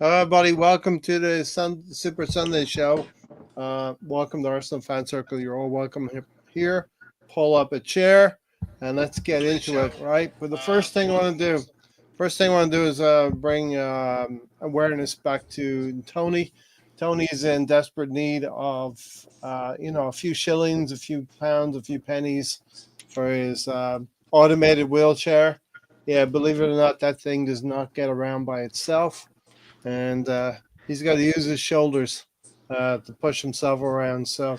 Buddy, welcome to the Super Sunday show. Welcome to Arsenal Fan Circle. You're all welcome here. Pull up a chair and let's get into it, right? But the first thing I want to do is bring awareness back to Tony. Tony is in desperate need of, a few shillings, a few pounds, a few pennies for his automated wheelchair. Yeah, believe it or not, that thing does not get around by itself, and he's got to use his shoulders to push himself around. So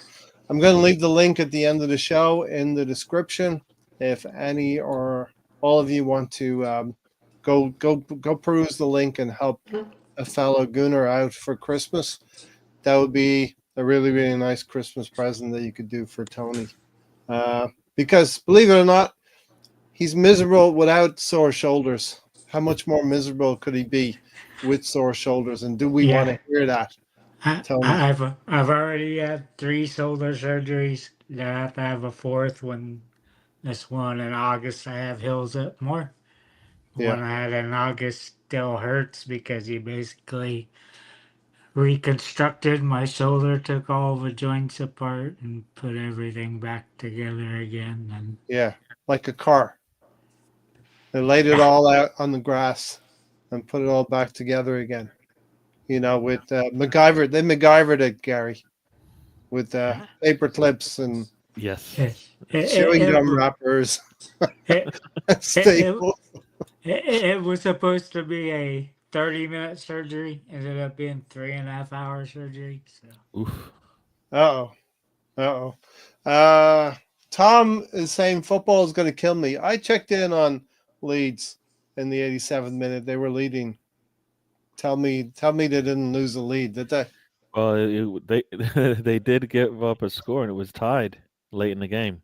I'm going to leave the link at the end of the show in the description. If any or all of you want to go peruse the link and help a fellow gooner out for Christmas, that would be a really really nice Christmas present that you could do for Tony. Because believe it or not, he's miserable without sore shoulders. How much more miserable could he be with sore shoulders? And do we want Yeah, to hear that, I, Tony? I've already had three shoulder surgeries. I have to have a fourth one. This one in August, I have Hills Up more. The Yeah, one I had in August still hurts because he basically reconstructed my shoulder, took all the joints apart, and put everything back together again. And yeah, like a car. They laid it all out on the grass and put it all back together again. With MacGyver, they MacGyvered it, Gary, with paper clips and Yes. it, chewing it, gum wrappers it, and it, it, staples. it was supposed to be a 30-minute surgery, ended up being 3.5 hour surgery. So Oof. Uh oh. Uh, Tom is saying football is going to kill me. I checked in on Leeds in the 87th minute. They were leading. Tell me they didn't lose the lead, did they? Well, they they did give up a score, and it was tied late in the game.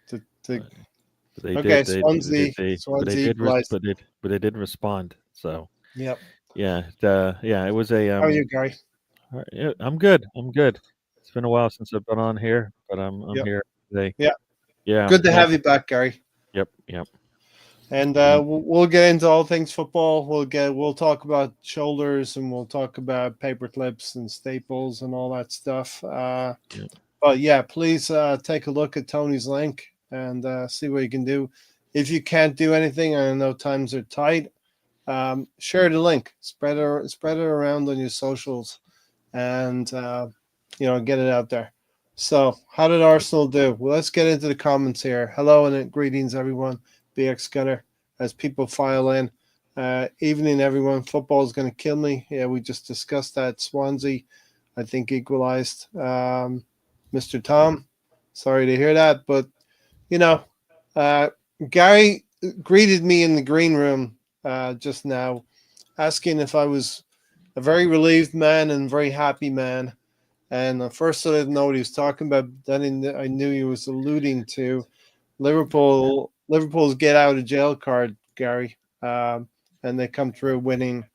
To But they Okay, did Swansea, but they Swansea did equalized. but they did respond. So Yep. yeah, it was a How are you, Gary? yeah, I'm good. I'm good. It's been a while since I've been on here, but I'm Yep. here today. Yeah. Yeah, Good to yeah. have you back, Gary. Yep. And Um, we'll get into all things football. We'll talk about shoulders and we'll talk about paper clips and staples and all that stuff. yeah. But yeah, please take a look at Tony's link and see what you can do. If you can't do anything, I know times are tight. Share the link, spread it around on your socials, and get it out there. So, how did Arsenal do? Well, let's get into the comments here. Hello and greetings, everyone. BX Gunner, as people file in. Evening, everyone. Football is going to kill me. Yeah, we just discussed that. Swansea, I think, equalized. Mr. Tom, sorry to hear that, but you know, uh, Gary greeted me in the green room just now, asking if I was a very relieved man and very happy man. And at first, I didn't know what he was talking about. Then I knew he was alluding to Liverpool's get out of jail card, Gary, and they come through winning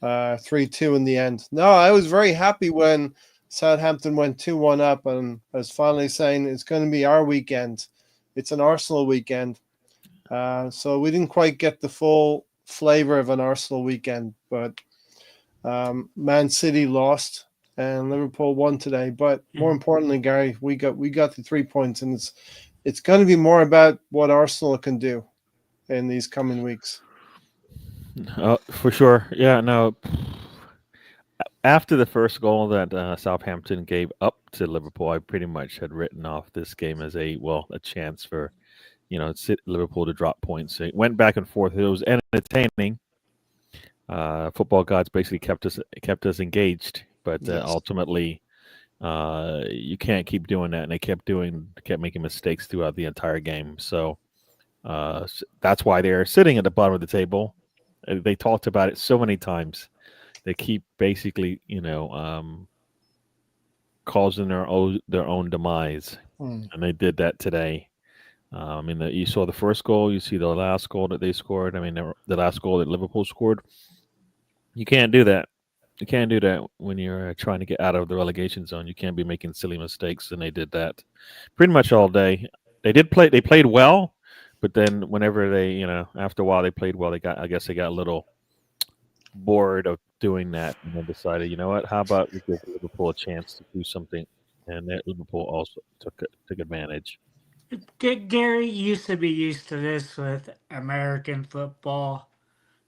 3-2 in the end. No, I was very happy when Southampton went 2-1 up, and I was finally saying it's going to be our weekend. It's an Arsenal weekend. So we didn't quite get the full flavor of an Arsenal weekend, but Man City lost and Liverpool won today. But more importantly, Gary, we got the 3 points, and it's going to be more about what Arsenal can do in these coming weeks. For sure. Yeah, no. After the first goal that Southampton gave up to Liverpool, I pretty much had written off this game as a chance for Liverpool to drop points. It went back and forth. It was entertaining. Football gods basically kept us engaged, but Yes. ultimately, you can't keep doing that, and they kept making mistakes throughout the entire game. So that's why they're sitting at the bottom of the table. They talked about it so many times. They keep basically, causing their own demise, Hmm. and they did that today. You saw the first goal. You see the last goal that they scored. I mean, the last goal that Liverpool scored. You can't do that. You can't do that when you're trying to get out of the relegation zone. You can't be making silly mistakes, and they did that pretty much all day. They did play. They played well, but then whenever after a while they played well, I guess they got a little bored of doing that, and then decided, you know what? How about we give Liverpool a chance to do something, and that Liverpool also took advantage. Gary used to be used to this with American football.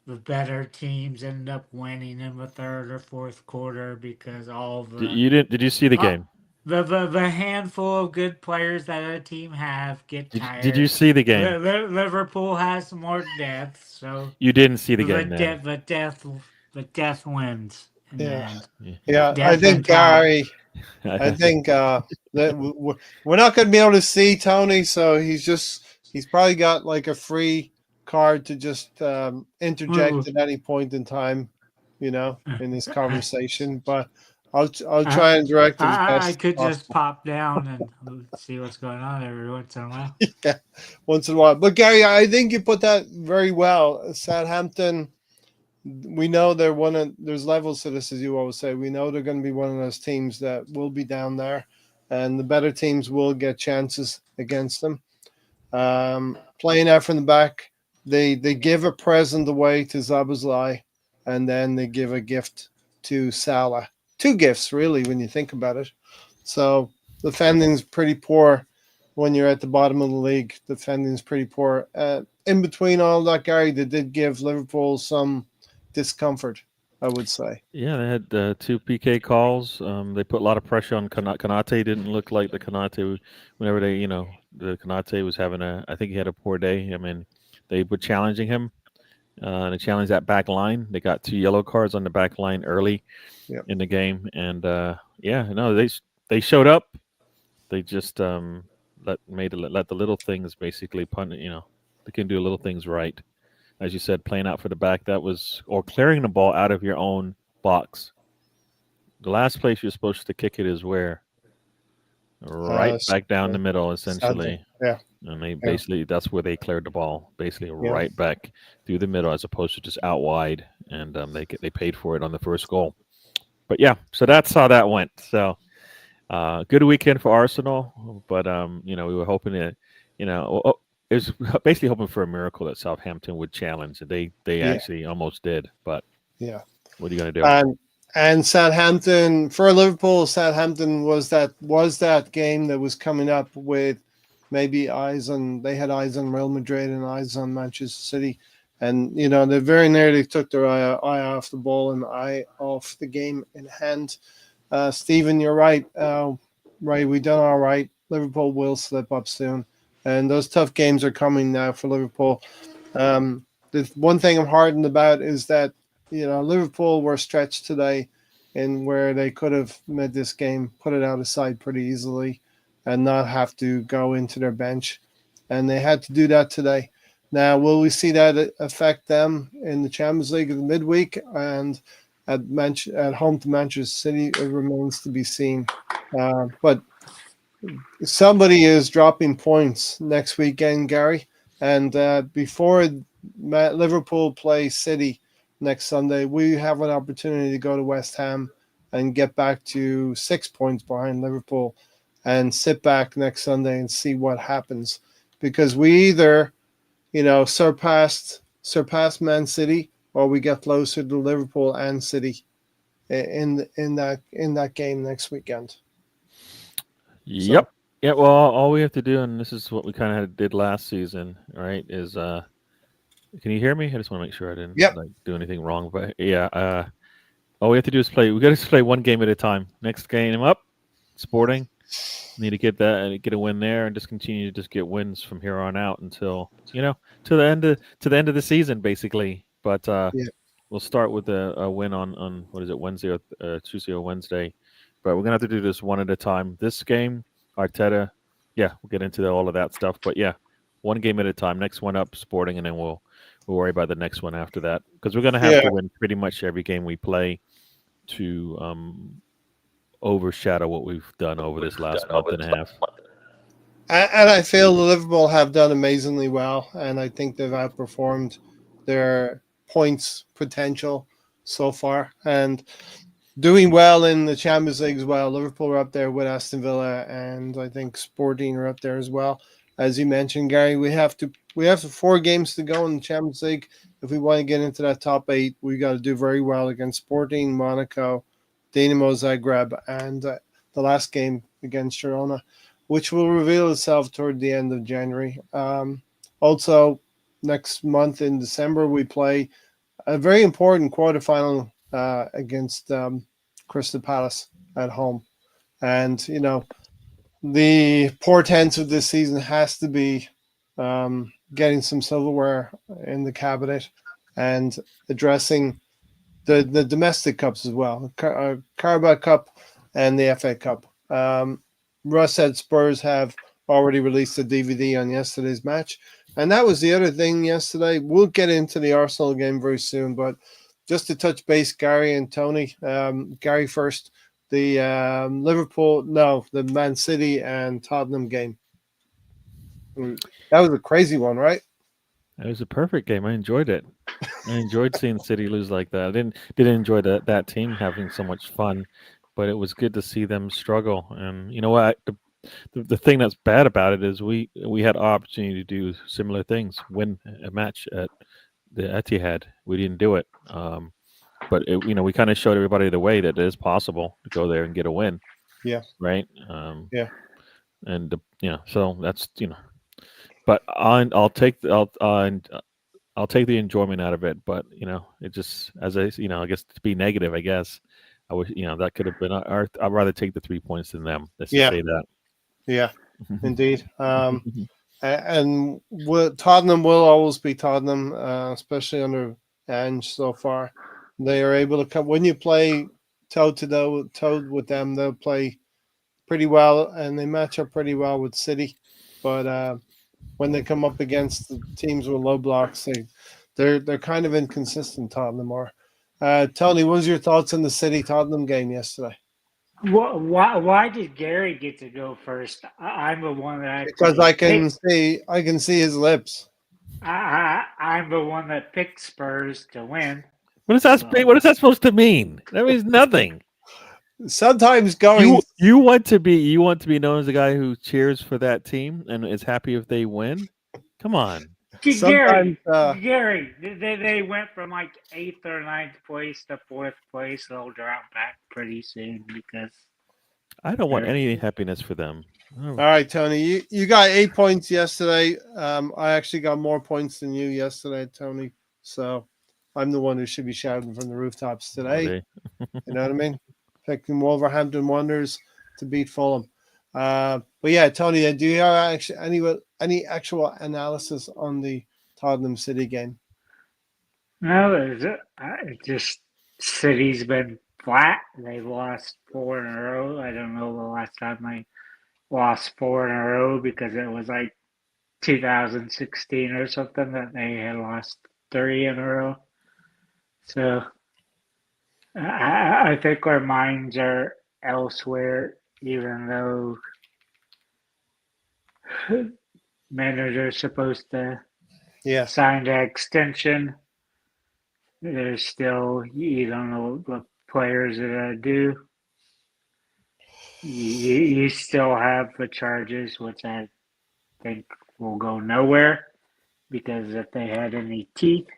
The better teams end up winning in the third or fourth quarter because all the You didn't? Did you see the uh, game? the handful of good players that a team have get Did you tired. see the game? Liverpool has more depth, so You didn't see the the game then. de- the death the death wins in the Yeah, end. yeah. I Death and think talent. Gary. I think that we're not going to be able to see Tony, so he's probably got like a free card to just interject Ooh, at any point in time, in this I, conversation. But I'll I, try and direct it as I best could as just possible. pop down and see what's going on every once in a while. Yeah, once in a while. But Gary, I think you put that very well. Southampton. We know they're one of there's levels to this, as you always say. We know they're going to be one of those teams that will be down there, and the better teams will get chances against them. Playing out from the back, they give a present away to Zabazlai, and then they give a gift to Salah. Two gifts, really, when you think about it. So defending's pretty poor when you're at the bottom of the league. Defending's pretty poor. In between all that, Gary, they did give Liverpool some discomfort, I would say. Yeah, they had two PK calls. They put a lot of pressure on Kanate. Didn't look like the Kanate whenever the Kanate was having I think he had a poor day. I mean, they were challenging him. They challenged that back line. They got two yellow cards on the back line early Yep. in the game, and yeah, no, they showed up. They just let the little things basically punt. They can do little things right, as you said, playing out for the back. That was or clearing the ball out of your own box. The last place you're supposed to kick it is where? Right S- back down the middle, Center. essentially. Yeah. And they Yeah. basically that's where they cleared the ball, basically Yeah. right back through the middle, as opposed to just out wide. And they paid for it on the first goal. But yeah, so that's how that went. So good weekend for Arsenal, but we were hoping that it was basically hoping for a miracle that Southampton would challenge, and they Yeah. actually almost did. But Yeah. what are you going to do? And Southampton for Liverpool, Southampton was that game that was coming up with maybe they had eyes on Real Madrid and eyes on Manchester City, and they very nearly took their eye off the ball and eye off the game in hand. Stephen, you're right. Right, we done all right. Liverpool will slip up soon, and those tough games are coming now for Liverpool. The one thing I'm hardened about is that Liverpool were stretched today, in where they could have made this game, put it out of sight pretty easily, and not have to go into their bench, and they had to do that today. Now, will we see that affect them in the Champions League in the midweek and at home to Manchester City? It remains to be seen. But somebody is dropping points next weekend, Gary. And before Liverpool play City next Sunday, we have an opportunity to go to West Ham and get back to 6 points behind Liverpool and sit back next Sunday and see what happens. Because we either, surpass Man City, or we get closer to Liverpool and City in that game next weekend. So Yep. Yeah. Well, all we have to do, and this is what we kind of did last season, right? Is can you hear me? I just want to make sure I didn't yep, like do anything wrong. But yeah, all we have to do is play. We got to play one game at a time. Next game up, Sporting. Need to get a win there, and just continue to just get wins from here on out until to the end of the season, basically. But yeah, we'll start with a win on what is it, Wednesday or Tuesday or Wednesday. But we're gonna have to do this one at a time. This game, Arteta, yeah, we'll get into all of that stuff. But yeah, one game at a time. Next one up, Sporting, and then we'll worry about the next one after that, because we're gonna have yeah. to win pretty much every game we play to overshadow what we've done over this last month and a half. And I feel the Liverpool have done amazingly well, and I think they've outperformed their points potential so far, and doing well in the Champions League as well. Liverpool are up there with Aston Villa, and I think Sporting are up there as well. as you mentioned, Gary, we have 4 games to go in the Champions League. If we want to get into that top 8, we got to do very well against Sporting, Monaco, Dinamo Zagreb, and the last game against Girona, which will reveal itself toward the end of January. Also, next month in December, we play a very important quarterfinal against Crystal Palace at home. And, the portent of this season has to be getting some silverware in the cabinet and addressing the domestic cups as well, Carabao Cup and the FA Cup. Russ said Spurs have already released a DVD on yesterday's match, and that was the other thing yesterday. We'll get into the Arsenal game very soon, but just to touch base, Gary and Tony. Gary first. The the Man City and Tottenham game. That was a crazy one, right? It was a perfect game. I enjoyed it. I enjoyed seeing City lose like that. I didn't enjoy that team having so much fun, but it was good to see them struggle. And you know what? The thing that's bad about it is we had opportunity to do similar things, win a match at the Etihad. We didn't do it. But we kind of showed everybody the way that it is possible to go there and get a win. Yeah. Right. Yeah. And so that's but I'll take I'll take the enjoyment out of it. But it just as I guess to be negative, I guess I wish that could have been. I'd rather take the 3 points than them. Let's just say that. Yeah. Indeed. And Tottenham will always be Tottenham, especially under Ange so far. They are able to come when you play toe to toe with them. They'll play pretty well, and they match up pretty well with City. But when they come up against the teams with low blocks, they're kind of inconsistent. Tottenham are. Tony, what was your thoughts on the City Tottenham game yesterday? Why did Gary get to go first? I'm the one that because I can see his lips. I'm the one that picked Spurs to win. What does that What is that supposed to mean? That means nothing. Sometimes going you want to be known as the guy who cheers for that team and is happy if they win. Come on, Gary. They went from like 8th or 9th place to 4th place. They'll drop back pretty soon because I don't want any happiness for them. All right, Tony, you got 8 points yesterday. I actually got more points than you yesterday, Tony. So I'm the one who should be shouting from the rooftops today. You know what I mean? Picking Wolverhampton Wanderers to beat Fulham. But yeah, Tony, do you have actually any actual analysis on the Tottenham City game? No, it just City's been flat. They've lost 4 in a row. I don't know the last time they lost 4 in a row because it was like 2016 or something that they had lost 3 in a row. So I think our minds are elsewhere, even though manager's supposed to sign the extension. There's still, you don't know what players are going to do. You still have the charges, which I think will go nowhere because if they had any teeth,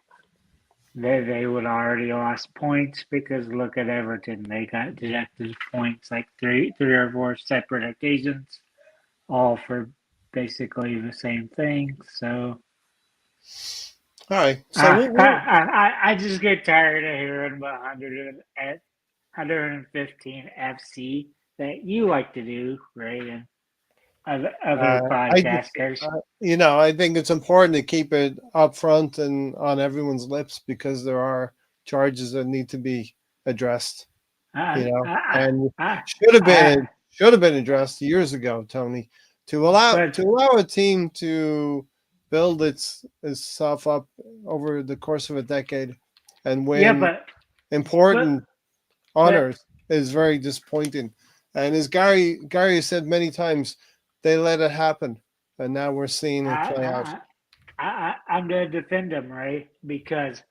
they would already lost points because look at Everton. They got deducted points like three or 4 separate occasions, all for basically the same thing. So, all right. So I just get tired of hearing about 115 FC that you like to do, Ray, and other podcasters. I think it's important to keep it up front and on everyone's lips because there are charges that need to be addressed. And should have been addressed years ago, Tony, to allow a team to build itself up over the course of a decade and win important honors is very disappointing. And as Gary has said many times, they let it happen, and now we're seeing it play out. I'm going to defend them, right? Because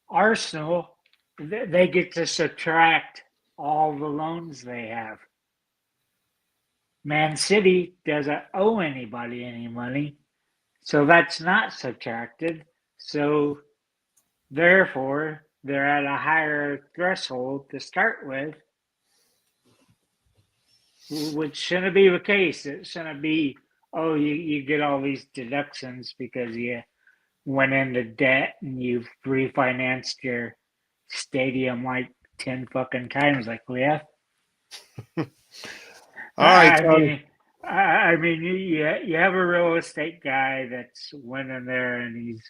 Arsenal, they get to subtract all the loans they have. Man City doesn't owe anybody any money, so that's not subtracted. So therefore, they're at a higher threshold to start with, which shouldn't be the case. It shouldn't be, oh, you get all these deductions because you went into debt and you've refinanced your stadium like 10 fucking times like we have. All right, I Tony. mean, I mean, you have a real estate guy that's went in there and he's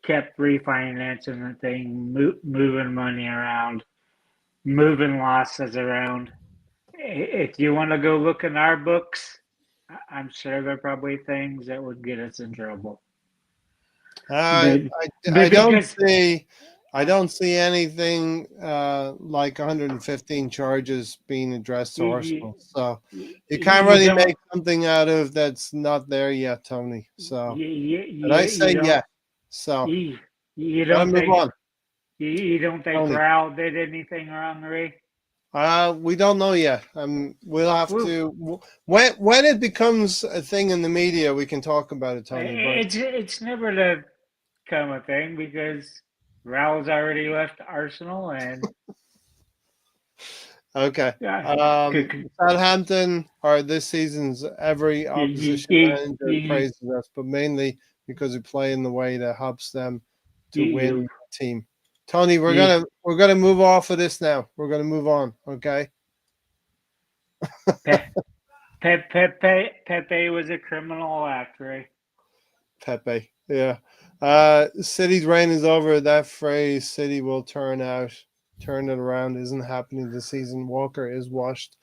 kept refinancing the thing, moving money around, moving losses around. If you want to go look in our books, I'm sure there are probably things that would get us in trouble. I Because I don't see anything like 115 charges being addressed to Arsenal. So you can't you really don't make something out of that's not there yet, Tony. So and I you say don't yes. So you gotta don't move think on, you don't think Tony. Raul did anything wrong, Ray? We don't know yet. We'll have Woo. to when it becomes a thing in the media, we can talk about it, Tony. But It's never to come a thing because Raul's already left Arsenal and okay. yeah, Southampton are this season's every opposition manager praises us, but mainly because we play in the way that helps them to win the team. Tony, we're gonna move off of this now. We're gonna move on, okay? Pepe was a criminal actor. Pepe, yeah. City's reign is over. That phrase, City will turn it around, isn't happening this season. Walker is washed.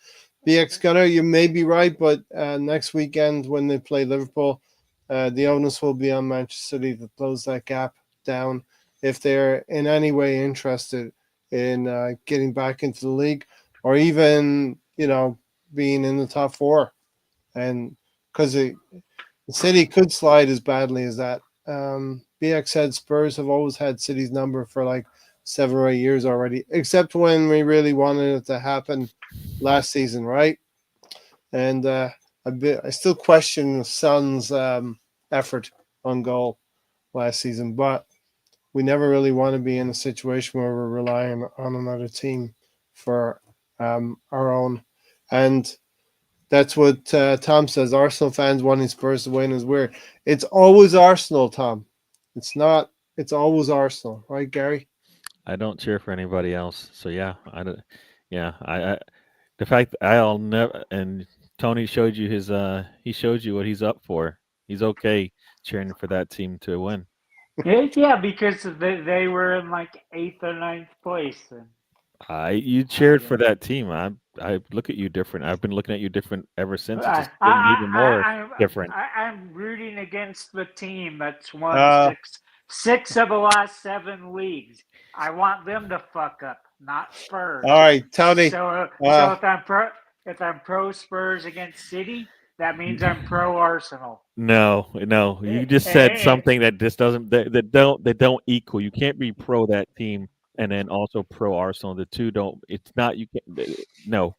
BX Gunner, you may be right, but next weekend when they play Liverpool, the onus will be on Manchester City to close that gap down if they're in any way interested in getting back into the league or even, being in the top four. And because the City could slide as badly as that. BX said Spurs have always had City's number for like 7 or 8 years already, except when we really wanted it to happen last season, right? And I still question Son's effort on goal last season, but we never really want to be in a situation where we're relying on another team for our own. And that's what Tom says. Arsenal fans wanting Spurs to win is weird. It's always Arsenal, Tom. It's not. It's always Arsenal, right, Gary? I don't cheer for anybody else. So yeah, I don't. Yeah, I the fact that I'll never and Tony showed you his he showed you what he's up for. He's okay cheering for that team to win. Yeah, because they were in like 8th or 9th place. And You cheered for that team. I look at you different. I've been looking at you different ever since. It's I, just been even more different. I'm rooting against the team that's won Uh, six of the last 7 leagues. I want them to fuck up, not Spurs. all right, Tony. So if I'm pro Spurs against City, that means I'm pro Arsenal. No, you just said something that just doesn't that don't equal. You can't be pro that team and then also pro Arsenal. The two don't. It's not. You can't. No,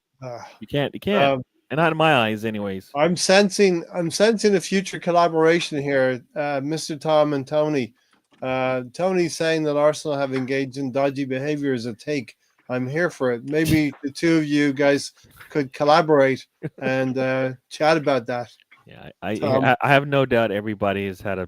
you can't. You can't. And not in my eyes, anyways. I'm sensing a future collaboration here, Mr. Tom and Tony. Tony's saying that Arsenal have engaged in dodgy behavior as a take. I'm here for it. Maybe the two of you guys could collaborate and chat about that. Yeah, I have no doubt everybody has done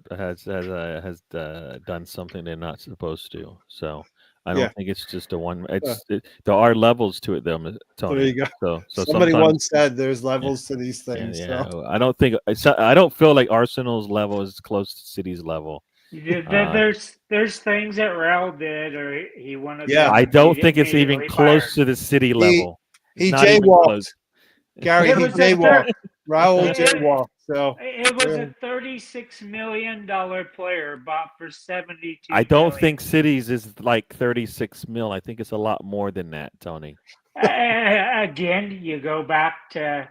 something they're not supposed to. So I don't think it's just a one. There are levels to it, though, Tony. There you go. So somebody once said there's levels to these things. Yeah. So. I don't think I don't feel like Arsenal's level is close to City's level. There's things that Raul did, or he wanted. Yeah, I don't think it's even close to the City level. He jaywalked. Gary, he jaywalked. Raul jaywalked. So it was a $36 million player bought for 72. I don't think City's is like 36 mil. I think it's a lot more than that, Tony. Again, you go back to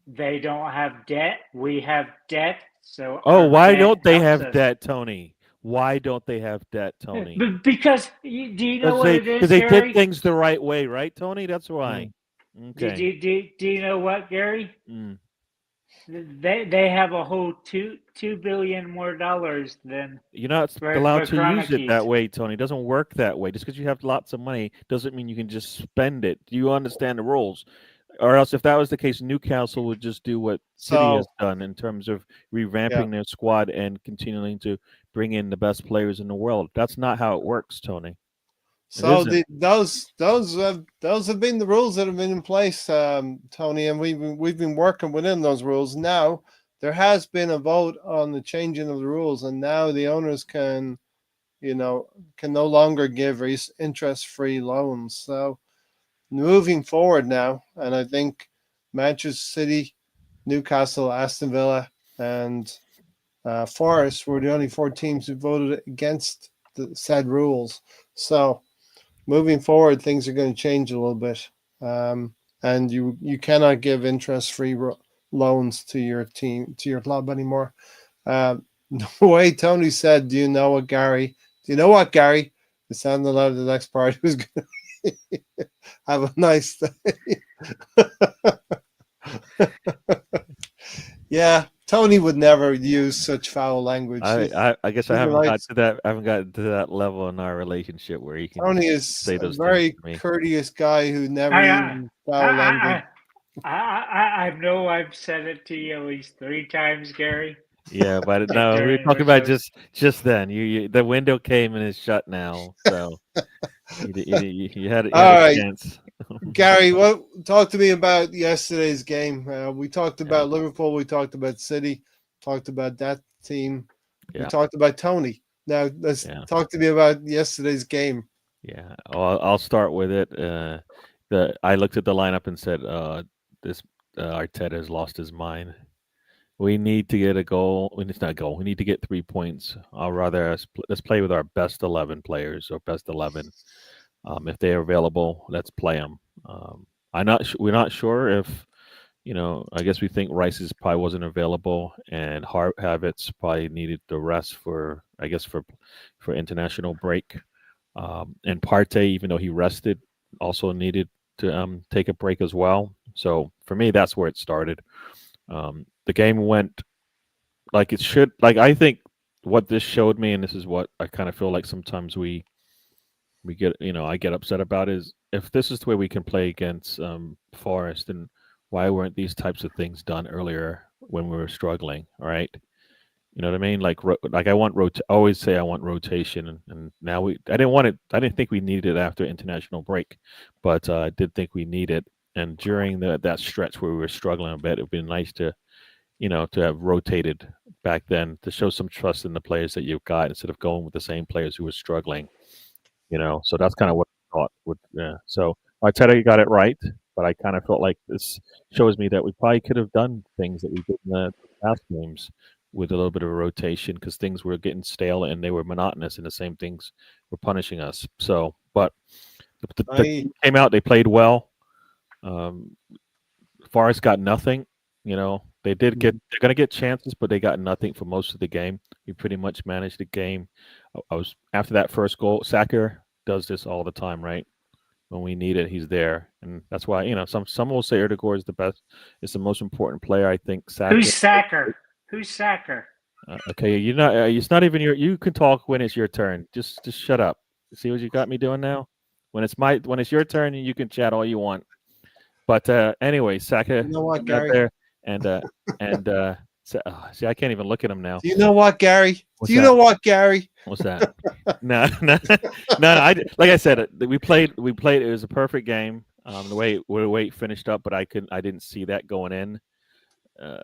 they don't have debt. We have debt. So why don't they have debt, Tony? Why don't they have debt, Tony? Because do you know what it is? Because they did things the right way, right, Tony? That's why. Okay. Do you know what, Gary? Mm. They have a whole two billion more dollars than You're not for allowed to Corona use it Keys. that way, Tony. It doesn't work that way. Just because you have lots of money doesn't mean you can just spend it. Do you understand the rules? Or else, if that was the case, Newcastle would just do what City has So done in terms of yeah. revamping their squad and continuing to bring in the best players in the world. That's not how it works, Tony. It So isn't. those have been the rules that have been in place, Tony, and we've been working within those rules. Now there has been a vote on the changing of the rules, and now the owners can, can no longer give interest-free loans. So moving forward now, and I think Manchester City, Newcastle, Aston Villa, and Forest were the only four teams who voted against the said rules. So moving forward, things are going to change a little bit, and you cannot give interest-free loans to your team, to your club anymore. The way Tony said, "Do you know what, Gary? Do you know what, Gary?" It sounded like the next part was going to have a nice day. Yeah, Tony would never use such foul language. I guess I He's a haven't got nice. to that. I haven't gotten to that level in our relationship where he can Tony is say a those things very to me. courteous guy who never I uses I foul language. I I know I've said it to you at least 3 times, Gary. Yeah, but no, we were During our talking about shows. just then. The window came and it's shut now, so you had All a right, chance. Gary, what talk to me about yesterday's game? We talked Yeah, about Liverpool, we talked about City, talked about that team, we yeah, talked about Tony. Now let's yeah, talk to me about yesterday's game. yeah. I'll start with it. The I looked at the lineup and said, this Arteta has lost his mind. We need to get a goal. It's not a goal. We need to get 3 points. I'll rather let's play with our best 11 players or best 11. If they are available, let's play them. We're not sure if I guess we think Rice's probably wasn't available, and Havertz probably needed the rest for I guess for international break. And Partey, even though he rested, also needed to take a break as well. So for me, that's where it started. The game went like it should. Like I think what this showed me, and this is what I kind of feel like sometimes we get I get upset about is if this is the way we can play against Forest, then why weren't these types of things done earlier when we were struggling? All right, you know what I mean? Like I want always say I want rotation, and now I didn't want it. I didn't think we needed it after international break, but I did think we need it. And during that stretch where we were struggling a bit, it'd been nice to to have rotated back then to show some trust in the players that you've got instead of going with the same players who were struggling. So that's kind of what I thought. Yeah. So Arteta got it right, but I kind of felt like this shows me that we probably could have done things that we did in the past games with a little bit of a rotation because things were getting stale and they were monotonous, and the same things were punishing us. So, but the I team came out, they played well. Um, Forest got nothing. They did get. They're going to get chances, but they got nothing for most of the game. We pretty much managed the game. I was after that first goal. Saka does this all the time, right? When we need it, he's there, and that's why some will say Erdegaard is the best. It's the most important player. I think Saka. Who's Sacker? Who's Sacker? Okay, you're not. It's not even your. You can talk when it's your turn. Just shut up. See what you got me doing now? When it's your turn, you can chat all you want. But anyway, Saka You know what, got Gary? there, and see, I can't even look at him now. Do you know what, Gary? What's Do you that? know what, Gary? What's that? No, no, no. Like I said, we played. It was a perfect game. The way it finished up, but I didn't see that going in. Uh,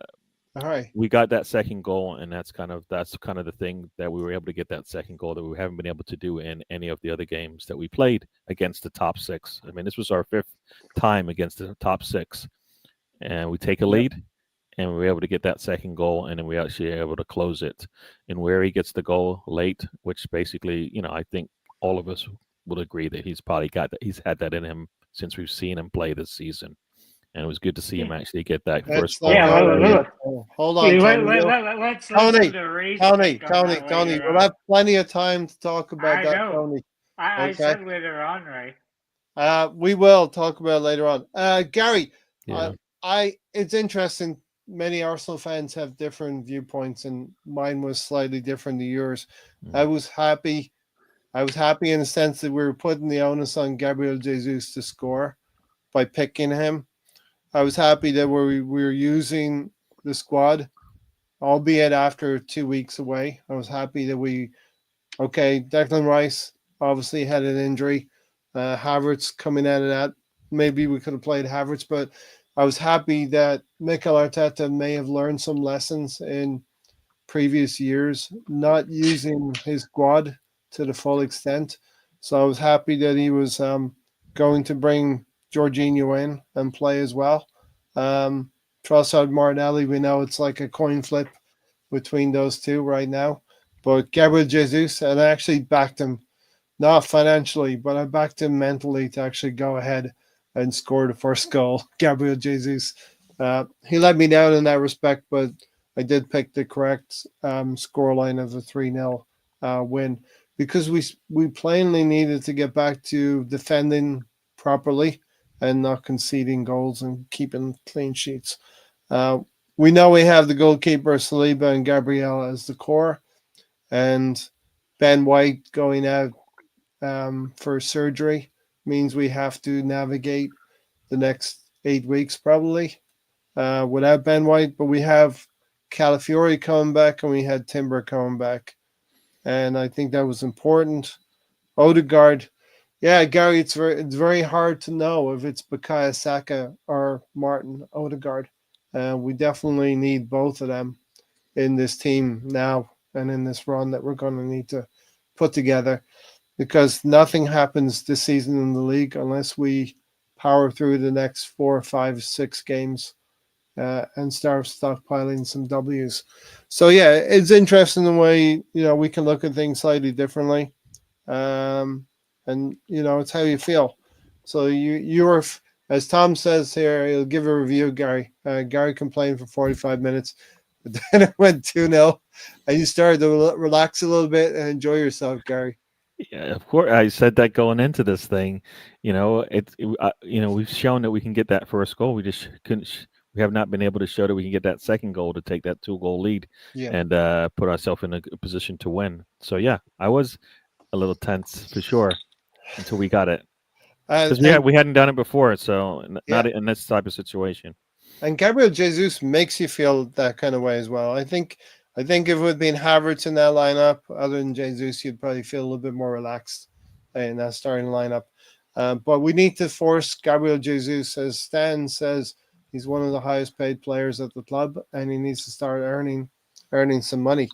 All right. we got that second goal, and that's kind of the thing that we were able to get that second goal that we haven't been able to do in any of the other games that we played against the top six. I mean, this was our fifth time against the top six, and we take a Yep. lead, and we were able to get that second goal, and then we actually able to close it. And where he gets the goal late, which basically, I think all of us will agree that he's probably got that. He's had that in him since we've seen him play this season, and it was good to see him actually get that first goal. Yeah, Hold on, Tony. Let's Tony, listen to reasoning on that Tony. later We'll on. have plenty of time to talk about I that, know. Tony. I Okay. said later on, right? We will talk about it later on. Gary, Yeah. it's interesting. Many Arsenal fans have different viewpoints, and mine was slightly different to yours. I Mm. was happy. I was happy in the sense that we were putting the onus on Gabriel Jesus to score by picking him. I was happy that we were using the squad, albeit after 2 weeks away. I was happy that Declan Rice obviously had an injury. Havertz coming out of that. Maybe we could have played Havertz, but I was happy that Mikel Arteta may have learned some lessons in previous years, not using his squad to the full extent. So I was happy that he was going to bring Jorginho in and play as well. Um, Trossard Martinelli, we know it's like a coin flip between those two right now. But Gabriel Jesus, and I actually backed him, not financially, but I backed him mentally to actually go ahead and score the first goal. Gabriel Jesus. He let me down in that respect, but I did pick the correct scoreline of a 3-0 win because we plainly needed to get back to defending properly and not conceding goals and keeping clean sheets. Uh, we know we have the goalkeeper Saliba and Gabriel as the core, and Ben White going out for surgery means we have to navigate the next 8 weeks probably without Ben White. But we have Calafiori coming back and we had Timber coming back, and I think that was important. Odegaard, yeah, Gary, it's very hard to know if it's Bukayo Saka or Martin Odegaard. We definitely need both of them in this team now and in this run that we're going to need to put together because nothing happens this season in the league unless we power through the next 4, 5, 6 games and start stockpiling some W's. So yeah, it's interesting the way we can look at things slightly differently, and it's how you feel. So you're as Tom says here, he'll give a review. Gary complained for 45 minutes, but then it went 2-0, and you started to relax a little bit and enjoy yourself, Gary. Yeah, of course. I said that going into this thing. We've shown that we can get that first goal. We just couldn't. We have not been able to show that we can get that second goal to take that 2-goal lead Yeah. and put ourselves in a position to win. So yeah, I was a little tense for sure until we got it because And we hadn't done it before. So yeah, not in this type of situation. and Gabriel Jesus makes you feel that kind of way as well. I think if it had been Havertz in that lineup, other than Jesus, you'd probably feel a little bit more relaxed in that starting lineup. But we need to force Gabriel Jesus, as Stan says, he's one of the highest paid players at the club, and he needs to start earning some money,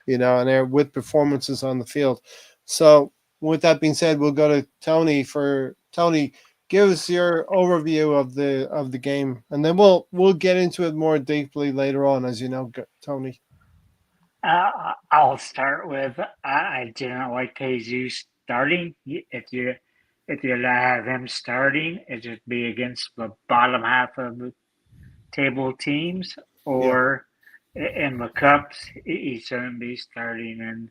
and with performances on the field. So, with that being said, we'll go to Tony for Tony. Give us your overview of the game, and then we'll get into it more deeply later on, as you know, Tony. I'll start with I didn't like Jesus starting. If you're gonna have him starting, it should be against the bottom half of the table teams, Yeah, or in the cups. He shouldn't be starting in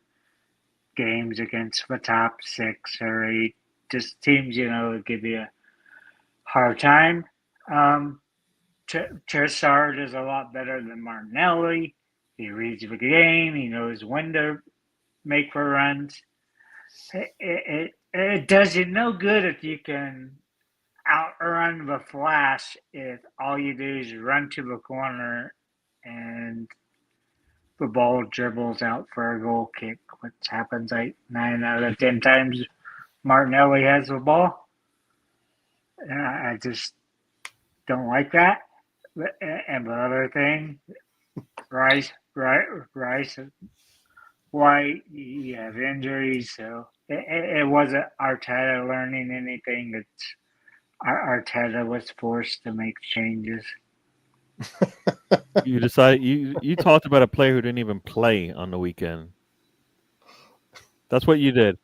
games against the top 6 or 8, just teams that give you a hard time. Um, Trossard is a lot better than Martinelli. He reads the game. He knows when to make for runs. It does you no good if you can outrun the flash if all you do is run to the corner and the ball dribbles out for a goal kick, which happens like 9 out of 10 times Martinelli has the ball. I just don't like that. And the other thing, Rice, why you have injuries, so it wasn't Arteta learning anything. It's Arteta was forced to make changes. You decided you talked about a player who didn't even play on the weekend. That's what you did.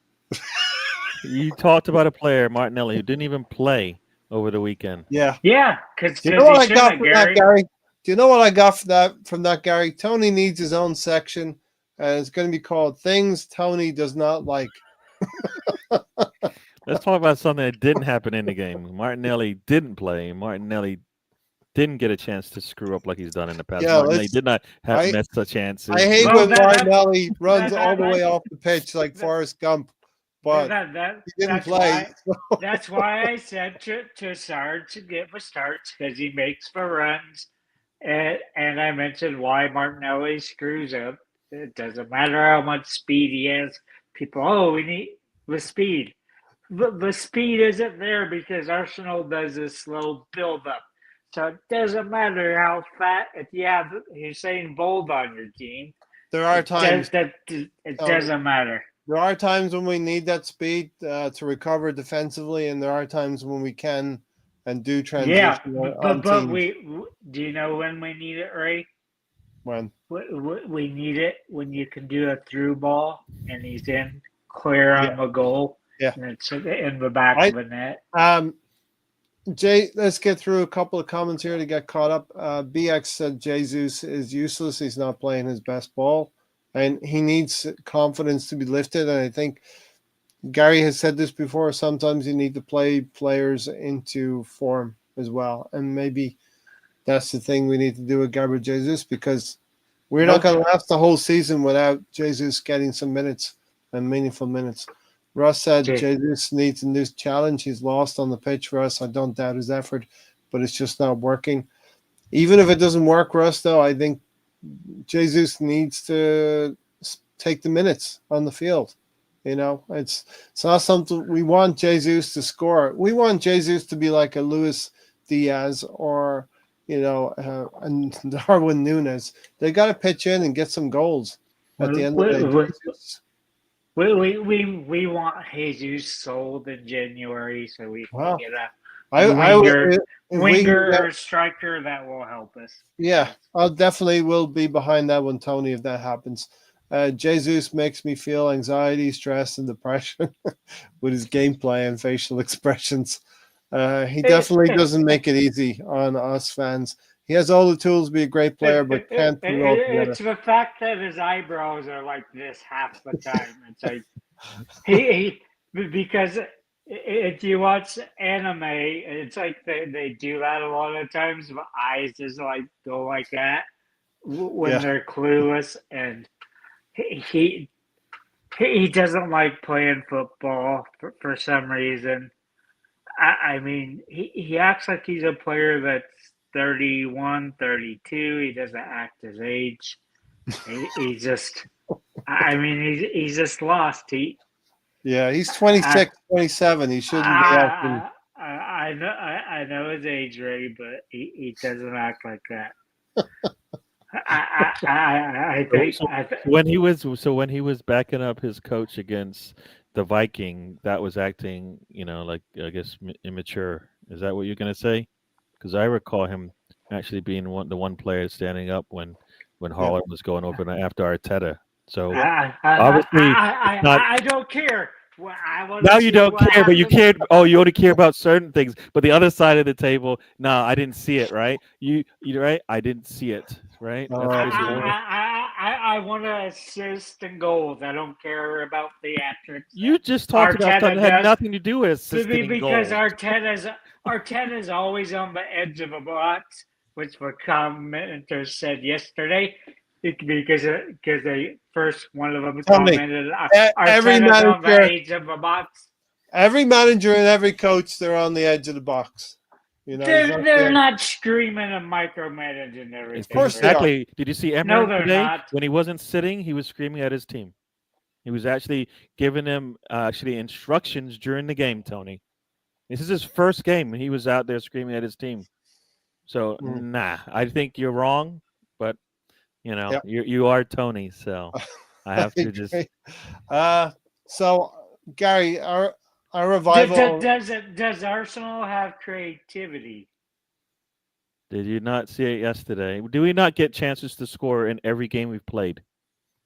You talked about a player, Martinelli, who didn't even play over the weekend. yeah. Yeah, because Do you know he what I shouldn't got have, from that, Gary. Gary? Do you know what I got from that, Gary? Tony needs his own section, and it's going to be called "Things Tony Does Not Like." Let's talk about something that didn't happen in the game. Martinelli didn't play. Martinelli didn't get a chance to screw up like he's done in the past. Yeah, Martinelli did not have I miss the I chances. hate Well, when Martinelli runs all the that way off the pitch like that Forrest Gump, but he didn't that's play. why that's why I said to Sarge to give a starts because he makes for runs, and I mentioned why Martinelli screws up. It doesn't matter how much speed he has. People, oh, we need the speed. The speed isn't there because Arsenal does a slow build up. So it doesn't matter how fat if you have Usain Bolt on your team. There are times, It Tony, doesn't matter. there are times when we need that speed to recover defensively, and there are times when we can and do Yeah, transition on but teams. we do you know when we need it, Ray? When We need it when you can do a through ball and he's in clear yeah, on the goal yeah. and it's in the back I of the net. Jay, let's get through a couple of comments here to get caught up. BX said Jesus is useless. He's not playing his best ball, and he needs confidence to be lifted. And I think Gary has said this before. Sometimes you need to play players into form as well, and maybe that's the thing we need to do with Gabriel Jesus because we're not Nope. going to last the whole season without Jesus getting some minutes and meaningful minutes. Russ said Jay. Jesus needs a new challenge. He's lost on the pitch for us. I don't doubt his effort, but it's just not working. Even if it doesn't work, Russ, though, I think Jesus needs to take the minutes on the field. You know, it's not something we want Jesus to score. We want Jesus to be like a Luis Diaz or and Darwin Nunes. They got to pitch in and get some goals at the end of the day. Jesus. We want Jesus sold in January so we can Wow. get a I winger or striker that will help us. Yeah, I'll definitely will be behind that one, Tony, if that happens. Jesus makes me feel anxiety, stress, and depression with his gameplay and facial expressions. He definitely doesn't make it easy on us fans. He has all the tools to be a great player, but can't put it all together. It's the fact that his eyebrows are like this half the time. It's like he because if you watch anime, it's like they do that a lot of times. The eyes just like go like that when they're clueless, and he doesn't like playing football for some reason. I mean, he acts like he's a player that's 31, 32. He doesn't act his age. He's just, I mean, he's just lost. He's 26, 27. He shouldn't be acting. I know his age, Ray, but he doesn't act like that. I think when he was backing up his coach against the Viking, that was acting, like I guess immature. Is that what you're gonna say? Because I recall him actually being the one player standing up when Haaland was going over after Arteta. So obviously, I don't care. Well, now you don't care, but you cared. Oh, you only care about certain things. But the other side of the table, no, I didn't see it. Right? You right? I didn't see it. Right? I want to assist and goals. I don't care about theatrics. You just talked about something that had nothing to do with assisting because goals. Arteta's always on the edge of a box, which the commenter said yesterday. Because they first one of them commented Arteta's on the edge of the box. Every manager and every coach, they're on the edge of the box. They're not screaming and micromanaging everything. Of course exactly. Did you see Emery today? Not. When he wasn't sitting, he was screaming at his team. He was actually giving them instructions during the game, Tony. This is his first game, and he was out there screaming at his team. So, nah, I think you're wrong, but, you are Tony, so I have to just... So, Gary, our revival... Does Arsenal have creativity? Did you not see it yesterday? Do we not get chances to score in every game we've played?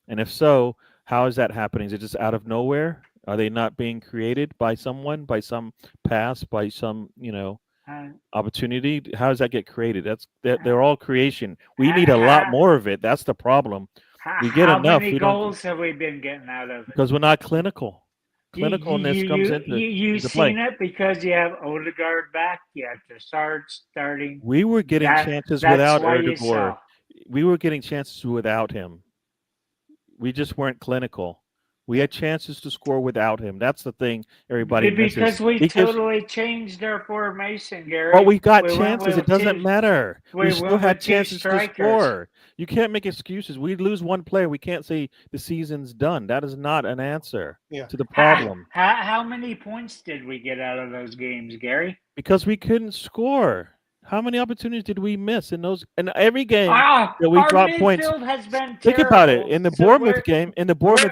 And if so, how is that happening? Is it just out of nowhere? Are they not being created by someone, by some pass, by some, opportunity? How does that get created? They're all creation. We need a lot more of it. That's the problem. We get enough. How many goals have we been getting out of it? Because we're not clinical. Clinicalness comes You into play. seen it because you have Odegaard back. You have to start starting. We were getting chances That's without why you Erdegaard. saw. We were getting chances without him. We just weren't clinical. We had chances to score without him. That's the thing everybody misses. Because we He gives, totally changed our formation, Gary. well, we got We went chances. It with doesn't two. matter. We We still went had with two chances to strikers. score. You can't make excuses. We lose one player. We can't say the season's done. That is not an answer Yeah. to the problem. How many points did we get out of those games, Gary? Because we couldn't score. How many opportunities did we miss in those? In every game Ah, that we our dropped points. midfield has been Think terrible. about it. In the So Bournemouth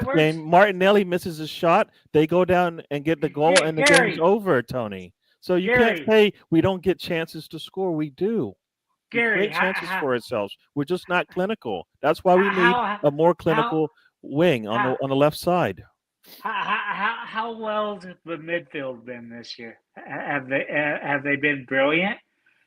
where's game, Martinelli misses a shot. They go down and get the goal, and the game's Gary? over, Tony. So you can't Gary, say we don't get chances to score. We do. We Gary, create chances for ourselves. We're just not clinical. That's why we need how a more how clinical wing on how the left side. how well has the midfield been this year? Have they been brilliant?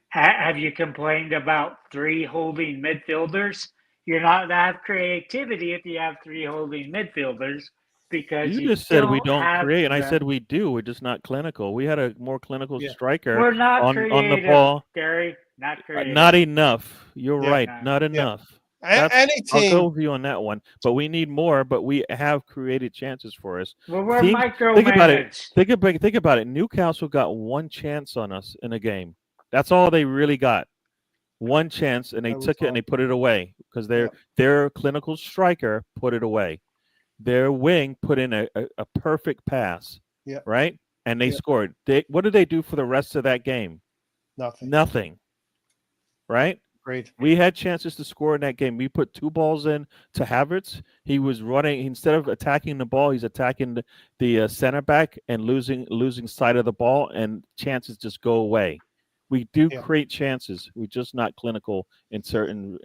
Have you complained about three holding midfielders? You're not gonna have creativity if you have three holding midfielders because You you just said we don't don't have create, and I the. said we do. We're just not clinical. We had a more clinical Yeah. striker We're not on the creative, ball. Gary. Not creative. Not enough. You're Yeah. right. No. Not Yeah. enough. Any I'll team. go with you on that one. But we need more. But we have created chances for us. Well, we're Teams, think about it. micromanaged. Think about it. Newcastle got one chance on us in a game. That's all they really got. One chance, and they That was took it and all. they put it away because Yeah. their clinical striker put it away. Their wing put in a perfect pass. Yeah. Right, and they Yeah. scored. What did they do for the rest of that game? Nothing. Nothing. Right. Great. We had chances to score in that game. We put two balls in to Havertz. He was running instead of attacking the ball. He's attacking the center back and losing sight of the ball, and chances just go away. We do create chances. We're just not clinical in certain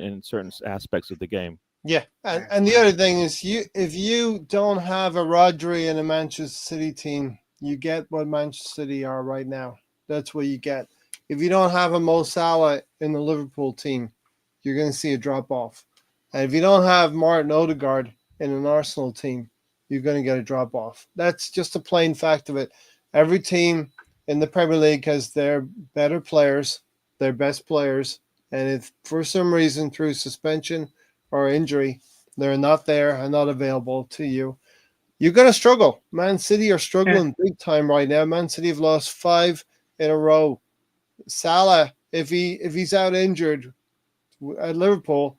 aspects of the game. Yeah, and the other thing is, if you don't have a Rodri in a Manchester City team, you get what Manchester City are right now. That's what you get. If you don't have a Mo Salah in the Liverpool team, you're going to see a drop off. And if you don't have Martin Odegaard in an Arsenal team, you're going to get a drop off. That's just a plain fact of it. Every team in the Premier League has their better players, their best players, and if for some reason through suspension or injury, they're not there and not available to you, you're going to struggle. Man City are struggling big time right now. Man City have lost 5 in a row. Salah, if he's out injured at Liverpool,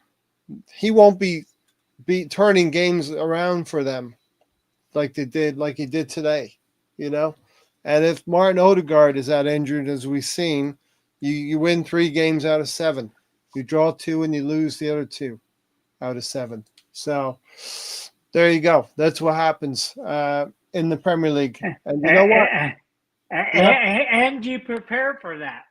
he won't be turning games around for them like he did today, you know. And if Martin Odegaard is out injured, as we've seen, you win 3 games out of 7. You draw 2 and you lose the other 2 out of 7. So there you go. That's what happens in the Premier League. And you know what? And you prepare for that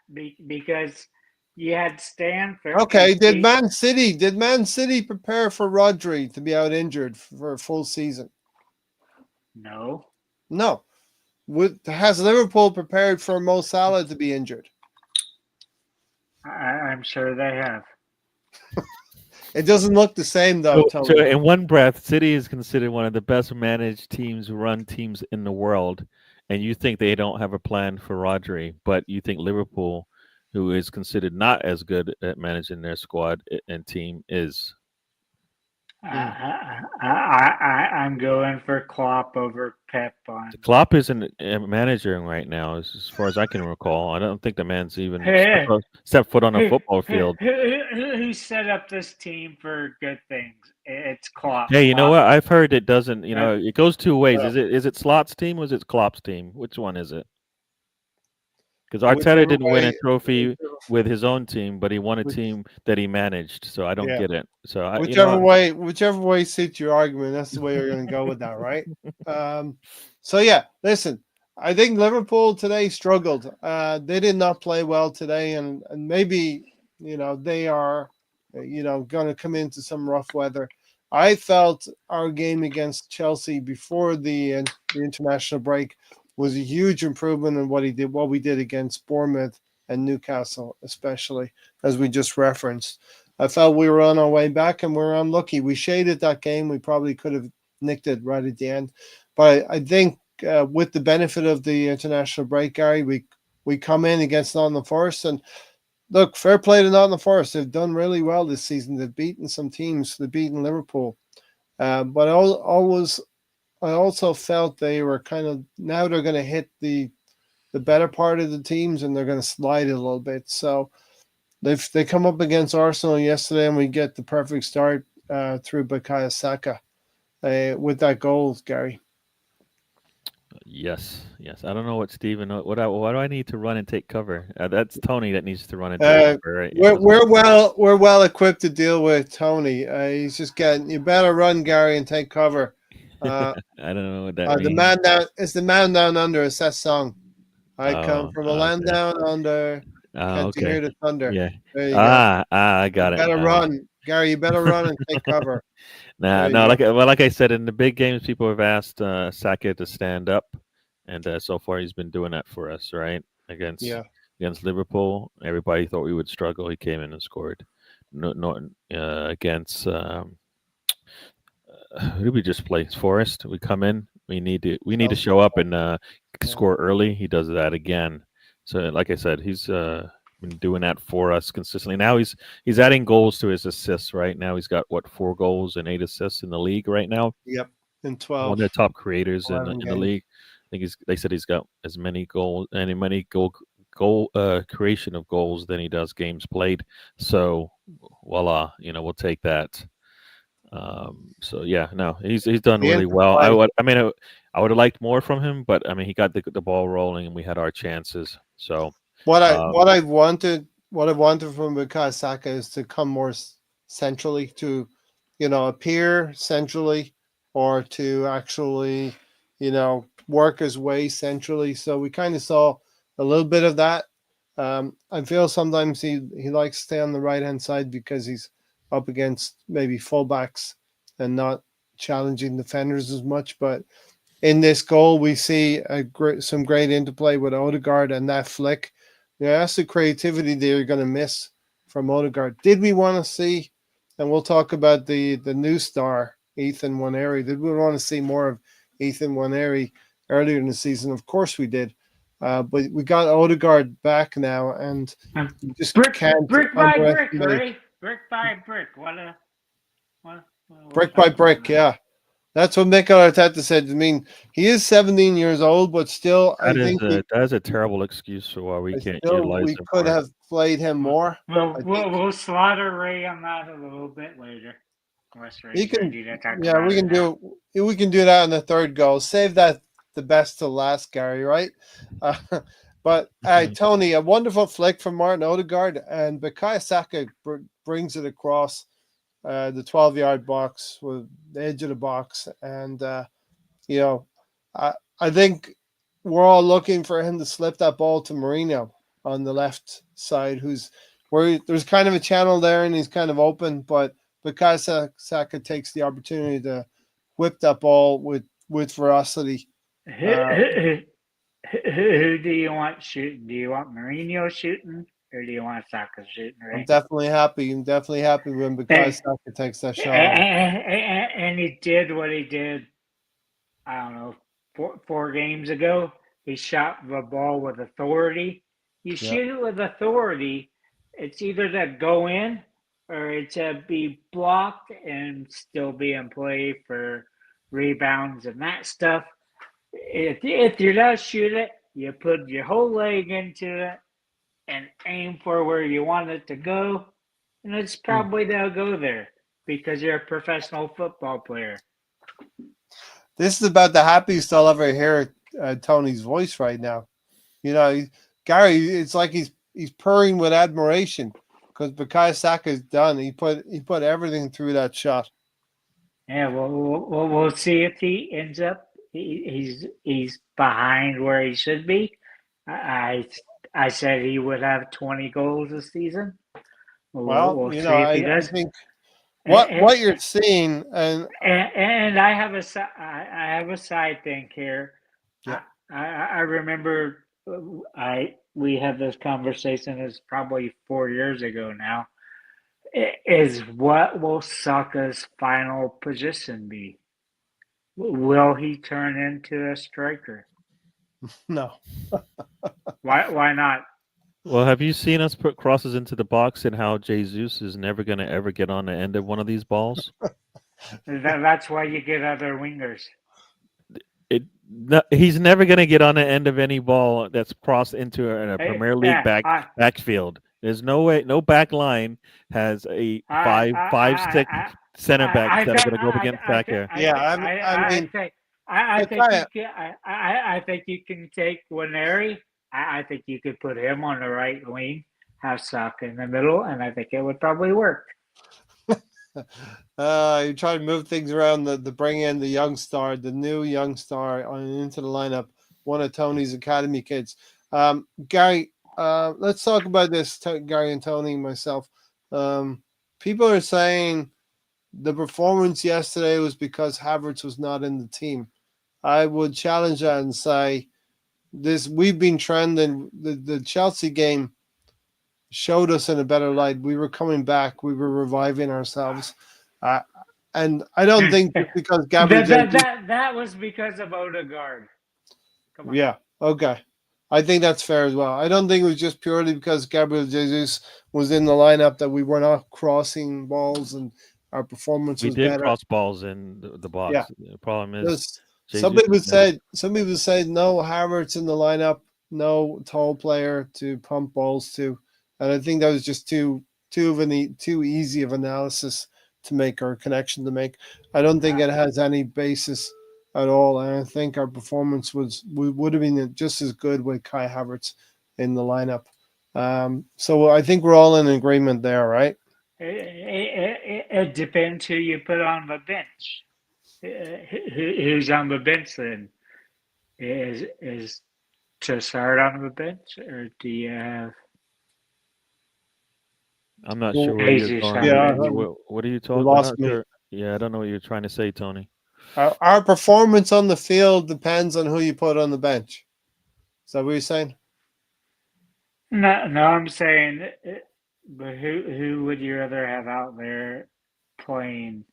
because you had Stanford. Okay, did Man City prepare for Rodri to be out injured for a full season? No. No. Has Liverpool prepared for Mo Salah to be injured? I'm sure they have. It doesn't look the same though. So in one breath, City is considered one of the best managed run teams in the world, and you think they don't have a plan for Rodri, but you think Liverpool, who is considered not as good at managing their squad and team, is. I'm going for Klopp over Pep on. Klopp isn't managing right now, as far as I can recall. I don't think the man's even stepped foot on a football field. Who set up this team for good things? It's Klopp. Hey, you know what? I've heard it doesn't. You know, it goes two ways. Is it Slot's team or is it Klopp's team? Which one is it? Because Arteta didn't win a trophy with his own team, but he won a team that he managed. So I don't get it. So whichever way suits your argument, that's the way you're going to go with that, right? So yeah, listen, I think Liverpool today struggled. They did not play well today, and maybe they are going to come into some rough weather. I felt our game against Chelsea before the international break was a huge improvement in what we did against Bournemouth and Newcastle, especially as we just referenced. I felt we were on our way back and we were unlucky. We shaded that game. We probably could have nicked it right at the end. But I think with the benefit of the international break, Gary, we come in against Nottingham Forest, and look, fair play to Nottingham Forest. They've done really well this season. They've beaten some teams. They've beaten Liverpool, but I also felt they were kind of now they're going to hit the better part of the teams and they're going to slide a little bit. So they come up against Arsenal yesterday, and we get the perfect start through Bukayo Saka with that goal, Gary. Yes, yes. I don't know what Steven. What do I need to run and take cover? That's Tony that needs to run and take cover, right? We're well equipped to deal with Tony. He's just getting. You better run, Gary, and take cover. I don't know what that The means. man down. It's the man down under. It's that song. I come Oh, from a land okay. down under. Oh, Can't you okay. hear the thunder? Yeah. There you go. I You got it better now. run, Gary. You better run and take cover. Nah, There no. you go. Like I said, in the big games, people have asked Saka to stand up, and so far he's been doing that for us, right? Yeah. Against Liverpool, everybody thought we would struggle. He came in and scored. Norton against who did we just play? Forest. We come in. We need to show up and score early. He does that again. So, like I said, he's been doing that for us consistently. Now he's adding goals to his assists. Right now, he's got 4 goals and 8 assists in the league right now. Yep. In One 12, of the top creators 11 in the games. league. I think they said he's got as many goals and many goal creation of goals than he does games played. So, voila, we'll take that. So yeah, no, he's done The really well. I interplay. would have liked more from him, but I mean, he got the ball rolling, and we had our chances. So What I um, what I wanted from Bukayo Saka is to come more centrally, to appear centrally, or to actually work his way centrally. So we kind of saw a little bit of that. I feel sometimes he likes to stay on the right hand side because he's up against maybe fullbacks and not challenging defenders as much. But in this goal, we see some great interplay with Odegaard and that flick. Yeah, that's the creativity that you're going to miss from Odegaard. Did we want to see, and we'll talk about the new star, Ethan Nwaneri. Did we want to see more of Ethan Nwaneri earlier in the season? Of course we did. But we got Odegaard back now, and you just can't brick by brick, underestimate. right? Brick by brick. What Brick by brick, yeah. That's what Mikel Arteta said. I mean, he is 17 years old, but still, I think that is a terrible excuse for why we can't utilize we him could more. have played him more. We'll slaughter Ray on that a little bit later. Unless Ray's ready to talk about we can do that in the third goal. Save the best to last, Gary. Right? But Tony, a wonderful flick from Martin Odegaard, and Bukayo Saka brings it across the 12-yard box with the edge of the box, and I think we're all looking for him to slip that ball to Mourinho on the left side, there's kind of a channel there and he's kind of open, but because Saka takes the opportunity to whip that ball with ferocity. Who do you want shooting? Do you want Mourinho shooting, or do you want Saka shooting? Right? I'm definitely happy when Saka takes that shot. And he did what he did. I don't know, four games ago. He shot the ball with authority. You shoot it with authority, it's either to go in or it's to be blocked and still be in play for rebounds and that stuff. If you're not shoot it, you put your whole leg into it and aim for where you want it to go, and it's probably they'll go there because you're a professional football player. This is about the happiest I'll ever hear Tony's voice right now. Gary, it's like he's purring with admiration because Bukayo Saka is done. He put everything through that shot. Yeah, we'll see if he ends up. He's behind where he should be. I said he would have 20 goals this season. We'll see if he does. I think what you're seeing, and I have a side thing here. Yeah. I remember we had this conversation. It's probably 4 years ago now. Is what will Saka's final position be? Will he turn into a striker? No. Why not? Well, have you seen us put crosses into the box and how Jesus is never going to ever get on the end of one of these balls? That's why you get other wingers. He's never going to get on the end of any ball that's crossed into a Premier League backfield. There's no way, no back line has a five stick center backs that are going to go up against back here. Yeah, I mean, I but think Kaya, you can. I think you can take Waneri. I think you could put him on the right wing, have Saka in the middle, and I think it would probably work. you try to move things around the bring in the young star, the new young star into the lineup, one of Tony's academy kids. Gary, let's talk about this, Gary and Tony and myself. People are saying the performance yesterday was because Havertz was not in the team. I would challenge that and say this: we've been trending. The Chelsea game showed us in a better light. We were coming back. We were reviving ourselves. And I don't think just because Gabriel that was because of Odegaard. Come on. Yeah, okay. I think that's fair as well. I don't think it was just purely because Gabriel Jesus was in the lineup that we were not crossing balls and our performance We was did better. cross balls in the box. Yeah. The problem is Some people said no Havertz in the lineup, no tall player to pump balls to, and I think that was just too easy of analysis to make or connection to make. I don't think it has any basis at all, and I think our performance would have been just as good with Kai Havertz in the lineup. So I think we're all in agreement there, right? It depends who you put on the bench. Who's on the bench then? Is Trossard on the bench, or do you have? I'm not sure where Jesus you're going. Yeah, What are you you talking lost about? me. Sure. Yeah, I don't know what you're trying to say, Tony. Our performance on the field depends on who you put on the bench. Is that what you're saying? No, I'm saying, but who would you rather have out there playing?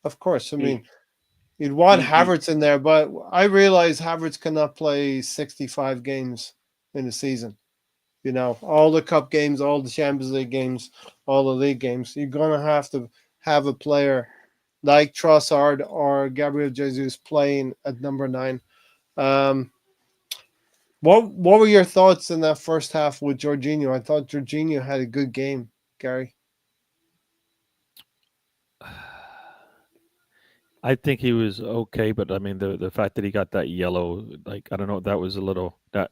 Of course. I mean, you'd want Havertz in there, but I realize Havertz cannot play 65 games in a season. You know, all the cup games, all the Champions League games, all the league games. You're going to have a player like Trossard or Gabriel Jesus playing at number 9. What were your thoughts in that first half with Jorginho? I thought Jorginho had a good game, Gary. I think he was okay, but I mean the fact that he got that yellow, like I don't know, that was a little that.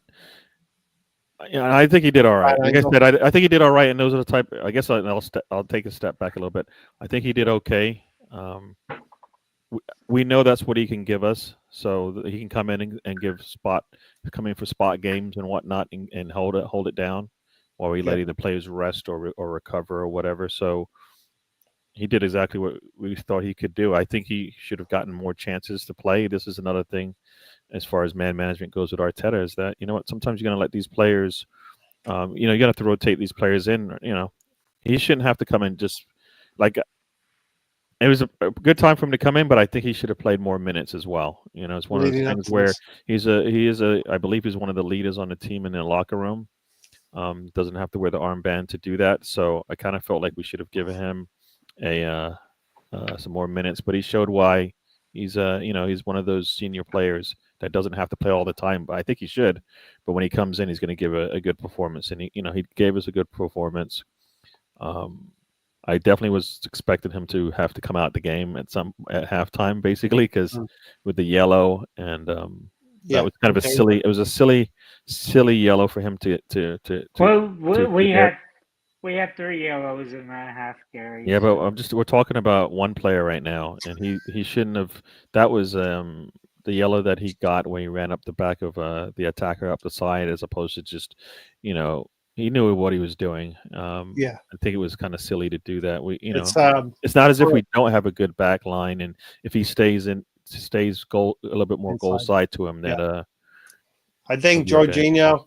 Yeah, I think he did all right. Like I said, I think he did all right, and those are the type. I guess I'll take a step back a little bit. I think he did okay. We know that's what he can give us, so he can come in and come in for spot games and whatnot, and hold it down, while we let either players rest or recover or whatever. So he did exactly what we thought he could do. I think he should have gotten more chances to play. This is another thing as far as man management goes with Arteta, is that sometimes you're going to let these players, you're going to have to rotate these players in. He shouldn't have to come in just like. It was a good time for him to come in, but I think he should have played more minutes as well. It's one of those things where he is I believe he's one of the leaders on the team in the locker room. Doesn't have to wear the armband to do that. So I kind of felt like we should have given him some more minutes, but he showed why he's he's one of those senior players that doesn't have to play all the time, but I think he should. But when he comes in, he's going to give a good performance, and he gave us a good performance. I definitely was expecting him to have to come out the game at halftime, basically, because with the yellow and that was kind of a silly. It was a silly yellow for him to. Well, we had 3 yellows in that half, Gary. Yeah, but we're talking about one player right now, and he shouldn't have. That was the yellow that he got when he ran up the back of the attacker up the side, as opposed to just, he knew what he was doing. I think it was kind of silly to do that. It's not as if we don't have a good back line, and if he stays a little bit more goal side to him, that I think Jorginho.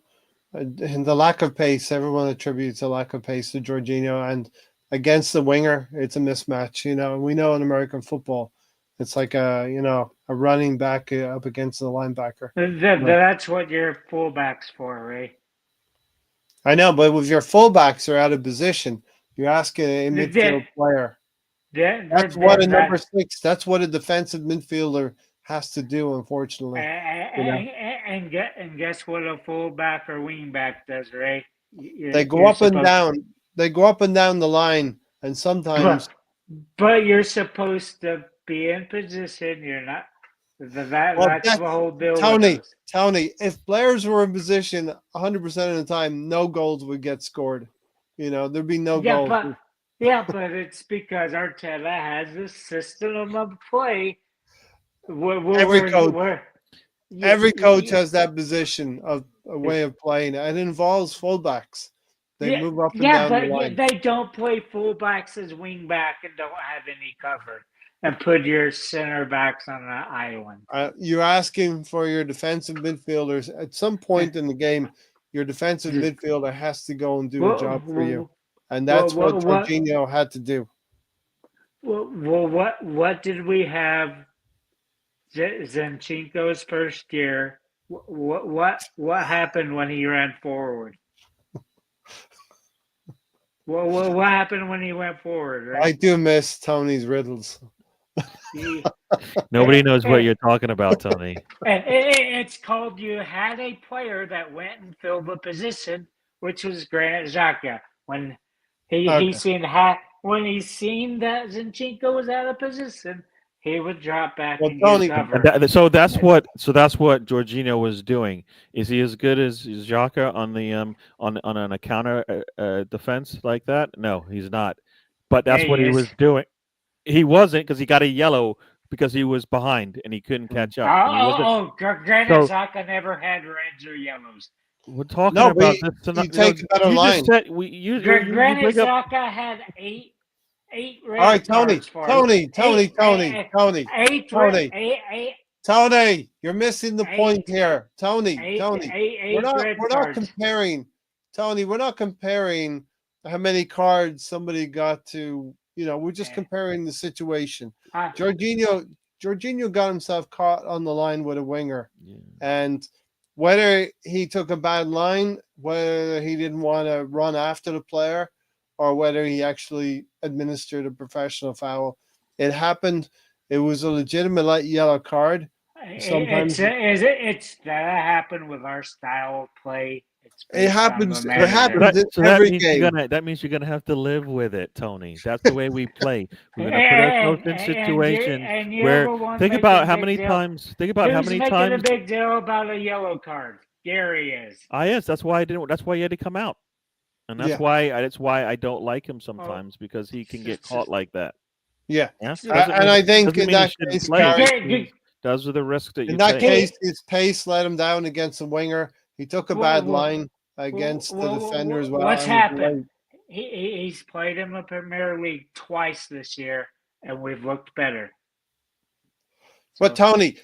And the lack of pace, everyone attributes a lack of pace to Jorginho, and against the winger, it's a mismatch. We know in American football, it's like a a running back up against the linebacker. That's what your fullback's for, Ray. I know, but if your fullbacks are out of position, you're asking a The- midfield player. the- That's the- what a that- number 6. That's what a defensive midfielder has to do. Unfortunately, you know, and guess what a fullback or wingback does, Ray? they go You're up and supposed, down. They go up and down the line, and sometimes but you're supposed to be in position. You're not. That's the whole deal with Tony. those. Tony, if players were in position 100% of the time, no goals would get scored. You know, there'd be no goals. But it's because Arteta has a system of play. Every coach has that position of a way of playing. It involves fullbacks. They move up and down the line. They don't play fullbacks as wingback and don't have any cover, and put your center backs on an island. You're asking for your defensive midfielders. At some point in the game, your defensive midfielder has to go and do a job for you. And that's what Jorginho had to do. What did we have Zinchenko's first year? What happened when he ran forward? What happened when he went forward? Right? I do miss Tony's riddles. Nobody knows what you're talking about, Tony. And it's called you had a player that went and filled the position, which was Granit Xhaka. When he seen that Zinchenko was out of position, he would drop back and get cover. So that's what Jorginho was doing. Is he as good as Xhaka on the on a counter defense like that? No, he's not. But that's what he was doing. He wasn't, because he got a yellow because he was behind and he couldn't catch up. Granit Xhaka never had reds or yellows. We're talking about this tonight. You take another line. Granit Xhaka had eight red all right, Tony, you're missing the point here. Tony, we're not comparing. Tony, we're not comparing how many cards somebody got to. You know, we're just comparing the situation. Jorginho got himself caught on the line with a winger, and whether he took a bad line, whether he didn't want to run after the player, or whether he actually administered a professional foul, it happened. It was a legitimate yellow card. Sometimes it's that happened with our style of play. It happens. It happens every game. That means you're gonna have to live with it, Tony. That's the way we play. We're gonna put ourselves in situations where think about how many times. Think about how many times. Making a big deal about a yellow card. Gary is. Yes, that's why I didn't. That's why he had to come out, and that's why I don't like him sometimes because he can get caught like that. Yeah. And I think in that case, Gary, those are the risks that you take. In that case, his pace let him down against the winger. He took a bad line against the defender as well. What's happened? He's played in the Premier League twice this year, and we've looked better. But Tony,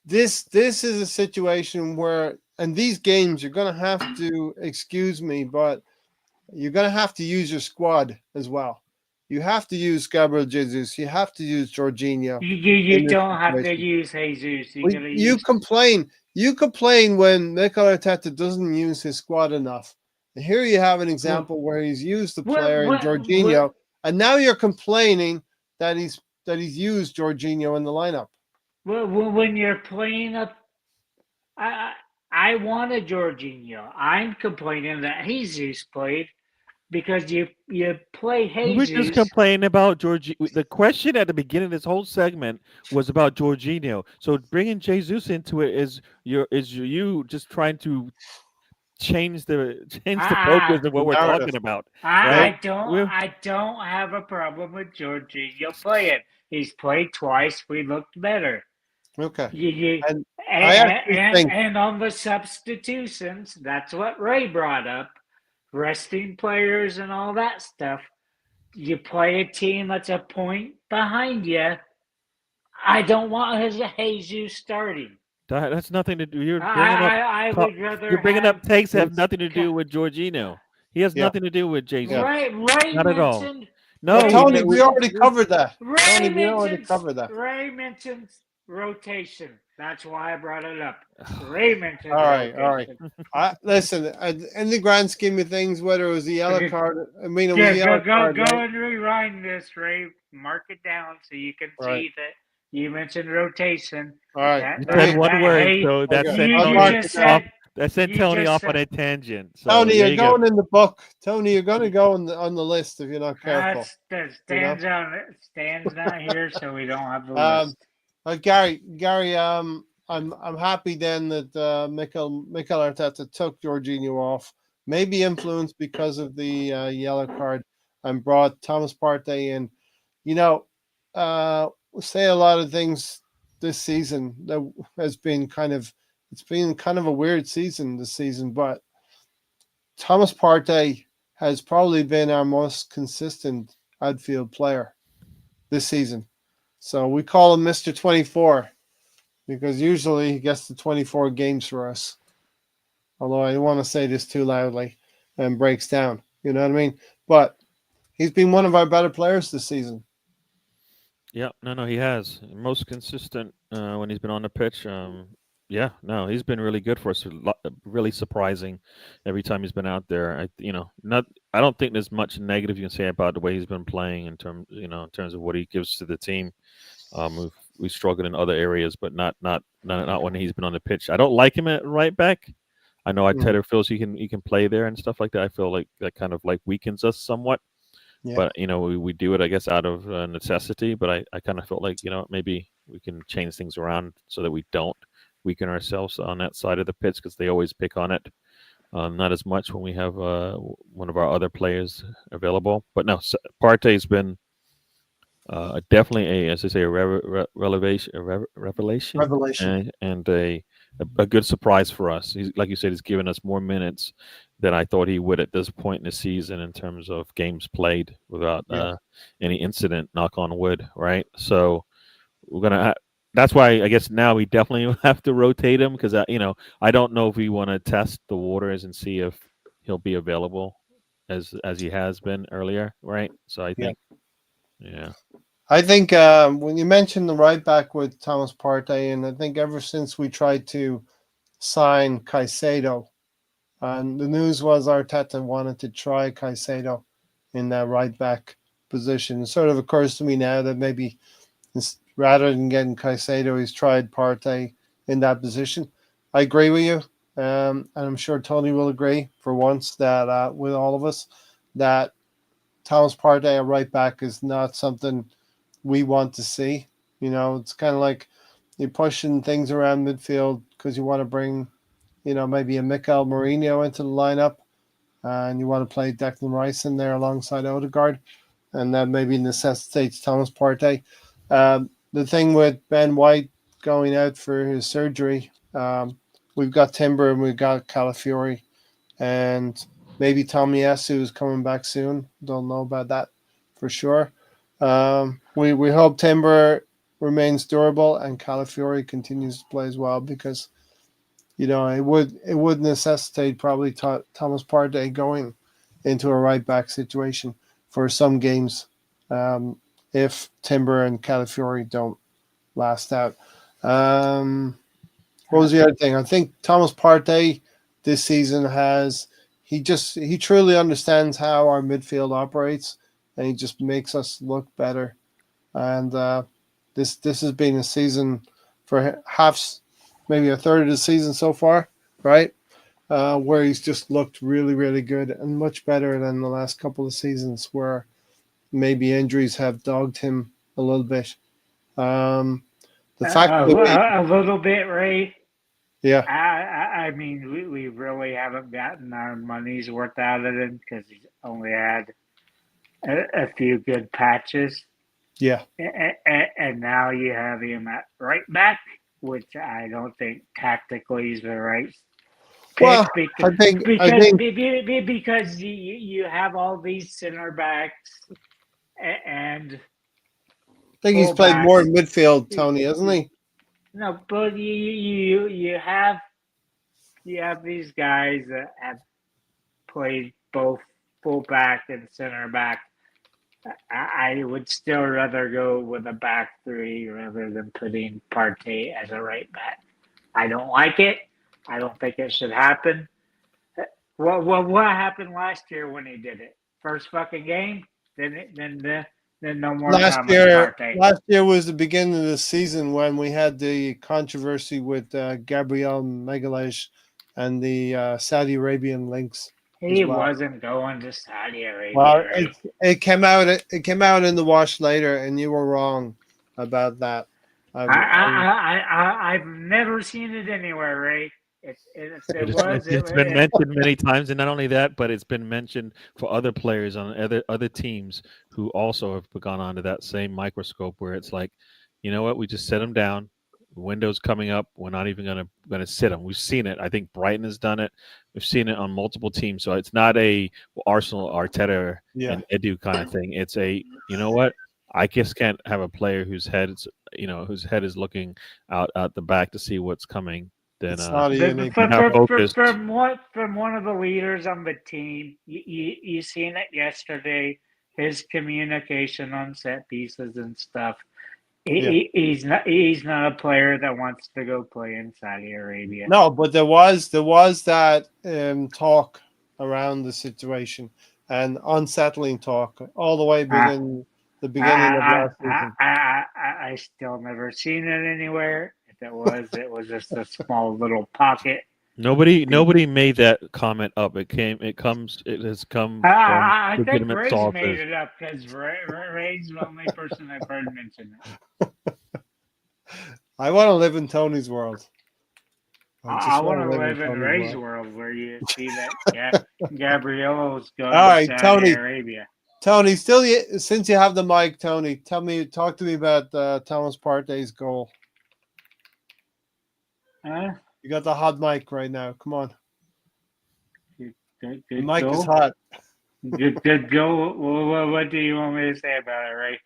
this is a situation where, in these games, you're going to have to, excuse me, but you're going to have to use your squad as well. You have to use Gabriel Jesus. You have to use Jorginho. You don't have to use Jesus. You complain. You complain when Mikel Arteta doesn't use his squad enough. And here you have an example where he's used the player in Jorginho, and now you're complaining that he's used Jorginho in the lineup. Well, when you're playing up, I wanted Jorginho. I'm complaining that Jesus played because you play Jesus. We're just complaining about Jorginho. The question at the beginning of this whole segment was about Jorginho. So bringing Jesus into it is you just trying to change the focus of what we're talking about. I don't have a problem with Jorginho playing. He's played twice. We looked better. Okay. And on the substitutions, that's what Ray brought up. Resting players and all that stuff. You play a team that's a point behind you. I don't want Jesus starting. That's nothing to do. You're bringing up takes that have nothing to do with Jorginho. He has nothing to do with Jesus. Ray not at all. No, Tony, we already covered that. Ray rotation. That's why I brought it up. Ray mentioned All right, rotation. Listen, in the grand scheme of things, whether it was the yellow Okay. card, I mean, it was Yeah, a yellow card, go right? and rewind this, Ray. Mark it down so you can Right. see that you mentioned rotation. All right. You said one word, Hey, so that Okay. sent I'll you mark Tony just it down. off. said That sent you Tony just off on said a tangent. So Tony, there you're you go. going in the book. Tony, you're going to go on the list if you're not careful. that You know. Stan's not here, so we don't have the Um, list. Gary, I'm happy then that Mikel Arteta took Jorginho off. Maybe influenced because of the yellow card, and brought Thomas Partey in. You know, we say a lot of things this season that has been it's been kind of a weird season this season, but Thomas Partey has probably been our most consistent outfield player this season. So we call him Mr. 24 because usually he gets the 24 games for us. Although I don't want to say this too loudly and breaks down. You know what I mean? But he's been one of our better players this season. Yeah, no, he has most consistent when he's been on the pitch. Yeah, no, he's been really good for us. Really surprising every time he's been out there. Not. I don't think there's much negative you can say about the way he's been playing in terms of what he gives to the team. We struggled in other areas, but not when he's been on the pitch. I don't like him at right back. I know Mm. Tedder feels he can play there and stuff like that. I feel like that kind of like weakens us somewhat. Yeah. But we do it, I guess, out of necessity. But I kind of felt like maybe we can change things around so that we don't weaken ourselves on that side of the pitch because they always pick on it. Not as much when we have one of our other players available. But no, Partey's been definitely as I say, revelation, Revelation. and a good surprise for us. He's, like you said, he's given us more minutes than I thought he would at this point in the season in terms of games played without Yeah. any incident. Knock on wood, right? So we're gonna. That's why I guess now we definitely have to rotate him because I don't know if we want to test the waters and see if he'll be available as he has been earlier, right? So I Yeah. think, yeah. I think when you mentioned the right back with Thomas Partey, and I think ever since we tried to sign Caicedo, and the news was Arteta wanted to try Caicedo in that right back position. It sort of occurs to me now that maybe rather than getting Caicedo, he's tried Partey in that position. I agree with you, and I'm sure Tony will agree for once that with all of us that Thomas Partey at right back is not something we want to see. It's kind of like you're pushing things around midfield because you want to bring, maybe a Mikel Mourinho into the lineup, and you want to play Declan Rice in there alongside Odegaard, and that maybe necessitates Thomas Partey. The thing with Ben White going out for his surgery, we've got Timber and we've got Calafiori, and maybe Tomiyasu is coming back soon. Don't know about that for sure. We hope Timber remains durable and Calafiori continues to play as well because it would necessitate probably Thomas Partey going into a right back situation for some games if Timber and Calafiori don't last out. What was the other thing? I think Thomas Partey this season he truly understands how our midfield operates, and he just makes us look better. And this has been a season for maybe a third of the season so far, right? Where he's just looked really, really good and much better than the last couple of seasons where maybe injuries have dogged him a little bit. The fact that A little bit, Ray. yeah, I mean, we really haven't gotten our money's worth out of him because he's only had a few good patches. yeah. And now you have him at right back, which I don't think tactically is the right Well, pick I think because you have all these center backs and he's played more fullbacks. in midfield, Tony, hasn't he? No, but you have these guys that have played both fullback and center back I would still rather go with a back three rather than putting Partey as a right back. I don't like it. I don't think it should happen. What happened last year when he did it? First fucking game, then no more Thomas Partey. Last year was the beginning of the season when we had the controversy with Gabriel Magalhaes and the Saudi Arabian links. He well. wasn't going to Saudi Arabia, Well, right? it came out. It came out in the wash later, and you were wrong about that. I've never seen it anywhere, Ray. It was. It's been mentioned many times, and not only that, but it's been mentioned for other players on other teams who also have gone onto that same microscope where it's like, you know what, we just set them down. Windows coming up, we're not even gonna sit them. We've seen it. I think Brighton has done it. We've seen it on multiple teams. So it's not a Arsenal, Arteta, and Edu kind of thing. It's a, you know what, I just can't have a player whose head is looking out the back to see what's coming. Then from one of the leaders on the team, you seen it yesterday. His communication on set pieces and stuff. He's not a player that wants to go play in Saudi Arabia. No, but there was that talk around the situation and unsettling talk all the way the beginning of last season. I still never seen it anywhere. If it was just a small little pocket. Nobody made that comment up. It has come from I think legitimate Ray's sources. made it up because Ray's the only person I've heard mention it. I want to live in Tony's world. I want to live in Ray's world where you see that Gabrielo's going All right, to Saudi Tony. Arabia. Tony, since you have the mic, Tony, talk to me about Thomas Partey's goal. Huh? You got the hot mic right now. Come on. Good The mic goal. is hot. Good goal. What do you want me to say about it,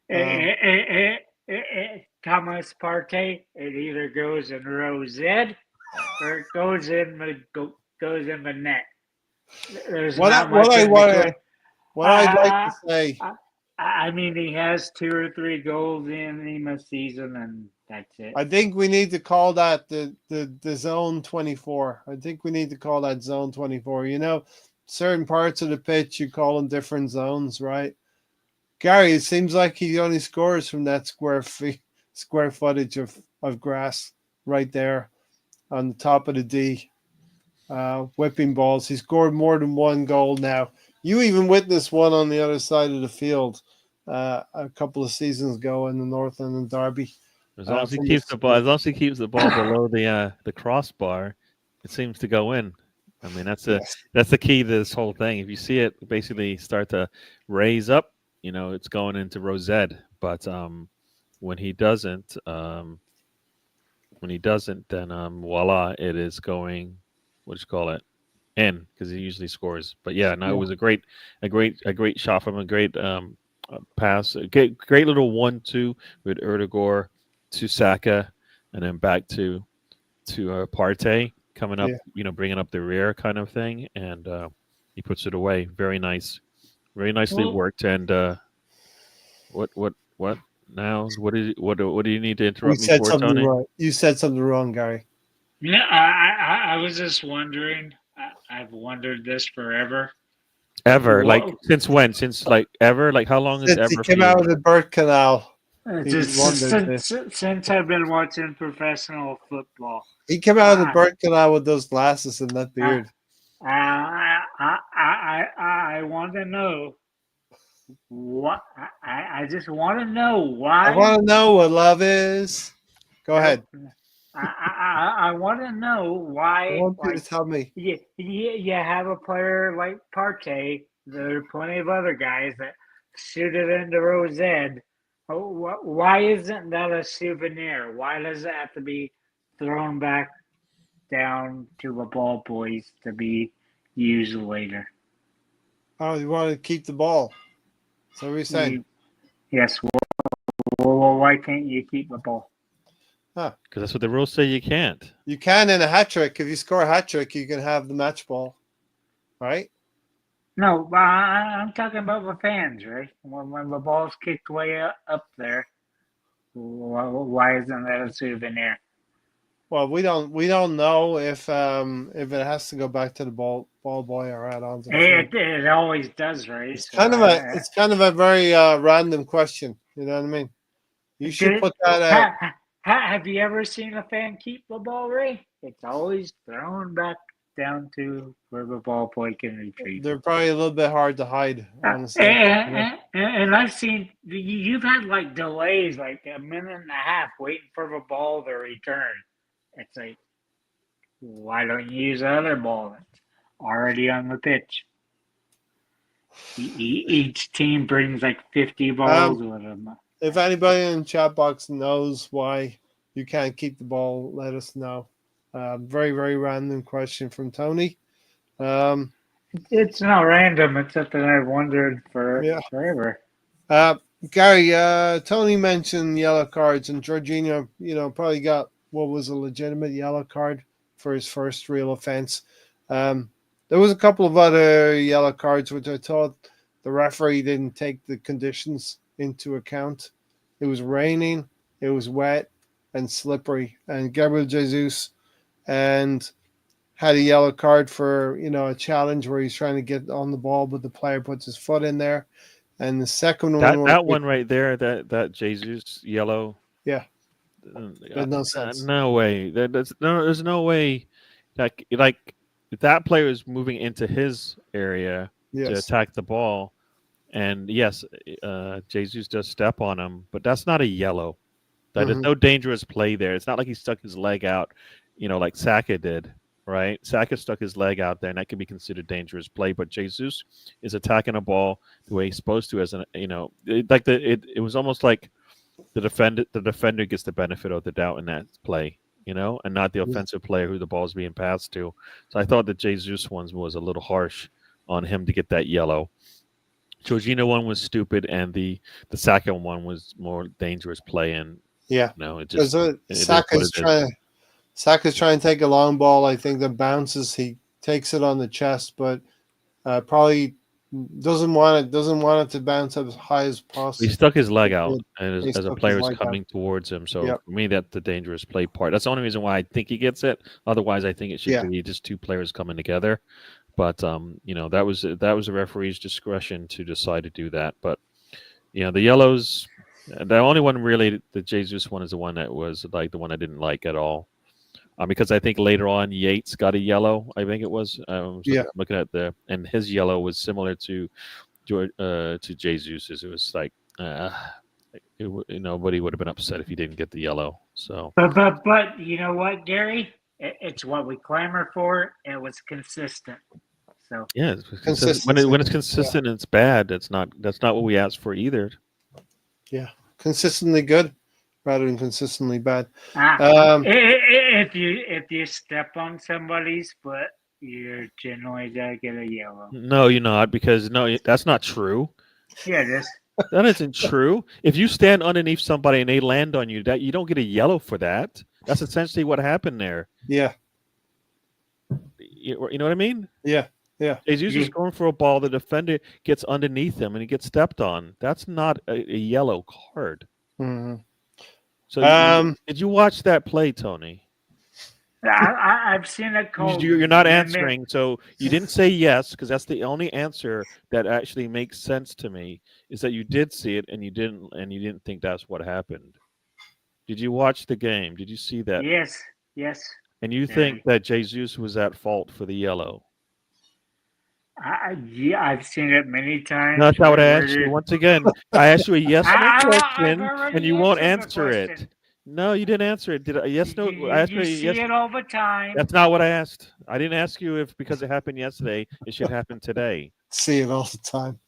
Ray? Thomas Partey, it either goes in row Z or it goes in the net. There's not much in between. What I'd like to say. I mean, he has 2 or 3 goals in him a season, and that's it. I think we need to call that the zone 24. I think we need to call that zone 24. You know, certain parts of the pitch you call them different zones, right? Gary, it seems like he only scores from that square footage of grass right there on the top of the D. Whipping balls. He scored more than 1 goal now. You even witnessed one on the other side of the field a couple of seasons ago in the North London Derby. As long as he keeps the ball below the crossbar, it seems to go in. I mean, that's the key to this whole thing. If you see it basically start to raise up, you know, it's going into Rosette. But when he doesn't, then voila, it is going. What do you call it? In, because he usually scores. But yeah, no, it was a great shot from a great pass. Great little 1-2 with Erdegaard to Saka, and then back to Partey coming up, you know, bringing up the rear kind of thing, and he puts it away. Very nice, very nicely worked. And what now? What do you need to interrupt me for, Tony? Wrong. You said something wrong, Gary. Yeah, I was just wondering. I've wondered this forever. Ever? Like since when? Since like ever? Like how long is ever? He came out of the birth canal. Since I've been watching professional football. He came out of the birth canal with those glasses and that beard. I want to know what. I just want to know why. I want to know what love is. Go ahead. I want to know why. I want you to tell me. You have a player like Partey. There are plenty of other guys that shoot it into Rosette. Why isn't that a souvenir? Why does it have to be thrown back down to the ball boys to be used later? Oh, you want to keep the ball? So what are you saying? Yes. Well, why can't you keep the ball? Because that's what the rules say you can't. You can in a hat trick. If you score a hat trick, you can have the match ball, right? No, I'm talking about the fans, right? When the ball's kicked way up there, why isn't that a souvenir? Well, we don't know if it has to go back to the ball boy or out onto the field. It always does, right? It's So kind of a very random question. You know what I mean? You should did, put that out. have you ever seen a fan keep the ball, Ray? It's always thrown back down to where the ball boy can retrieve it. They're probably a little bit hard to hide, honestly. And I've seen you've had like delays, like a minute and a half waiting for the ball to return. It's like, why don't you use the other ball that's already on the pitch? Each team brings like 50 balls with them. If anybody in the chat box knows why you can't keep the ball, let us know. Very, very random question from Tony. It's not random. It's something I've wondered for Yeah. forever. Gary, Tony mentioned yellow cards, and Jorginho, probably got what was a legitimate yellow card for his first real offense. There was a couple of other yellow cards which I thought the referee didn't take the conditions into account. It was raining, it was wet and slippery, and Gabriel Jesus and had a yellow card for a challenge where he's trying to get on the ball, but the player puts his foot in there. And the second one, That one right there, that Jesus yellow. Yeah, made no sense. No way. There's no way. Like that player is moving into his area to attack the ball, and yes, Jesus does step on him, but that's not a yellow. That is no dangerous play there. It's not like he stuck his leg out, like Saka did. Right, Saka stuck his leg out there, and that can be considered dangerous play. But Jesus is attacking a ball the way he's supposed to, it was almost like the defender gets the benefit of the doubt in that play, and not the offensive player who the ball's being passed to. So I thought the Jesus one was a little harsh on him to get that yellow. Jorginho one was stupid, and the Saka one was more dangerous play. And it just Saka's trying to take a long ball. I think that bounces. He takes it on the chest, but probably doesn't want it to bounce up as high as possible. He stuck his leg out as a player was coming towards him. So for me, that's the dangerous play part. That's the only reason why I think he gets it. Otherwise, I think it should be just two players coming together. But that was a referee's discretion to decide to do that. But the yellows, the only one really, the Jesus one is the one that was like the one I didn't like at all. Because I think later on Yates got a yellow. I think it was. Looking at and his yellow was similar to Jesus's. It was like nobody would have been upset if he didn't get the yellow. So, but you know what, Gary? It's what we clamor for. It was consistent. So yeah, when it's consistent and it's bad, that's not what we asked for either. Yeah, consistently good rather than consistently bad. If you step on somebody's foot, you're generally gonna get a yellow. No, you're not, because that's not true. Yeah, it is. That isn't true. If you stand underneath somebody and they land on you, that you don't get a yellow for that. That's essentially what happened there. Yeah. You know what I mean? Yeah. Yeah. Jesus is going for a ball. The defender gets underneath him and he gets stepped on. That's not a yellow card. Mm-hmm. So did you watch that play, Tony? I've seen it called. You're not answering, so you didn't say yes, because that's the only answer that actually makes sense to me. Is that you did see it and you didn't think that's what happened. Did you watch the game? Did you see that? Yes. And you think that Jesus was at fault for the yellow? I've seen it many times. No, that's not what I asked you. Once again, I asked you a yes no question, and you won't answer it. No, you didn't answer it. Did I? Yes, no. I asked you see it all the time. That's not what I asked. I didn't ask you if because it happened yesterday, it should happen today. See it all the time.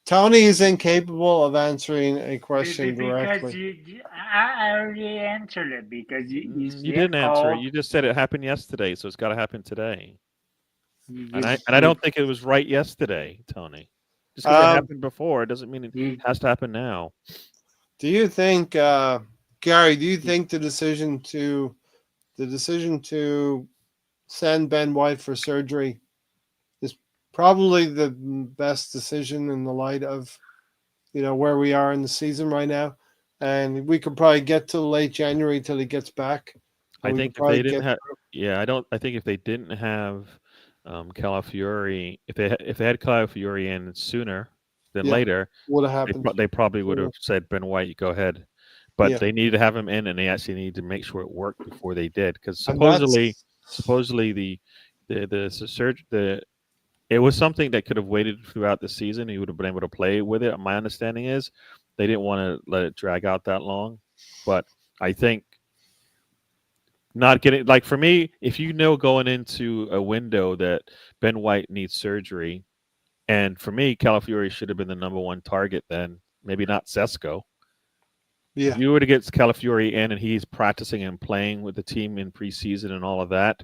Tony is incapable of answering a question directly. Because I already answered it because you didn't answer it. You just said it happened yesterday, so it's got to happen today. And I don't think it was right yesterday, Tony. Just because it happened before, it doesn't mean it has to happen now. Do you think, Gary? Do you think the decision to send Ben White for surgery probably the best decision in the light of where we are in the season right now, and we could probably get to late January till he gets back, and I we could think if probably they didn't get have, yeah, I don't. I think if they didn't have Calafiori, if they had Calafiori in sooner than yeah later, would have happened. they probably would Yeah, have said Ben White, you go ahead. But yeah, they needed to have him in, and they actually needed to make sure it worked before they did, because and supposedly the surge the it was something that could have waited throughout the season. He would have been able to play with it. My understanding is they didn't want to let it drag out that long, but I think not getting like for me, if you know going into a window that Ben White needs surgery, and for me, Calafiori should have been the number one target then, maybe not Sesko. If yeah, you were to get Calafiori in and he's practicing and playing with the team in preseason and all of that,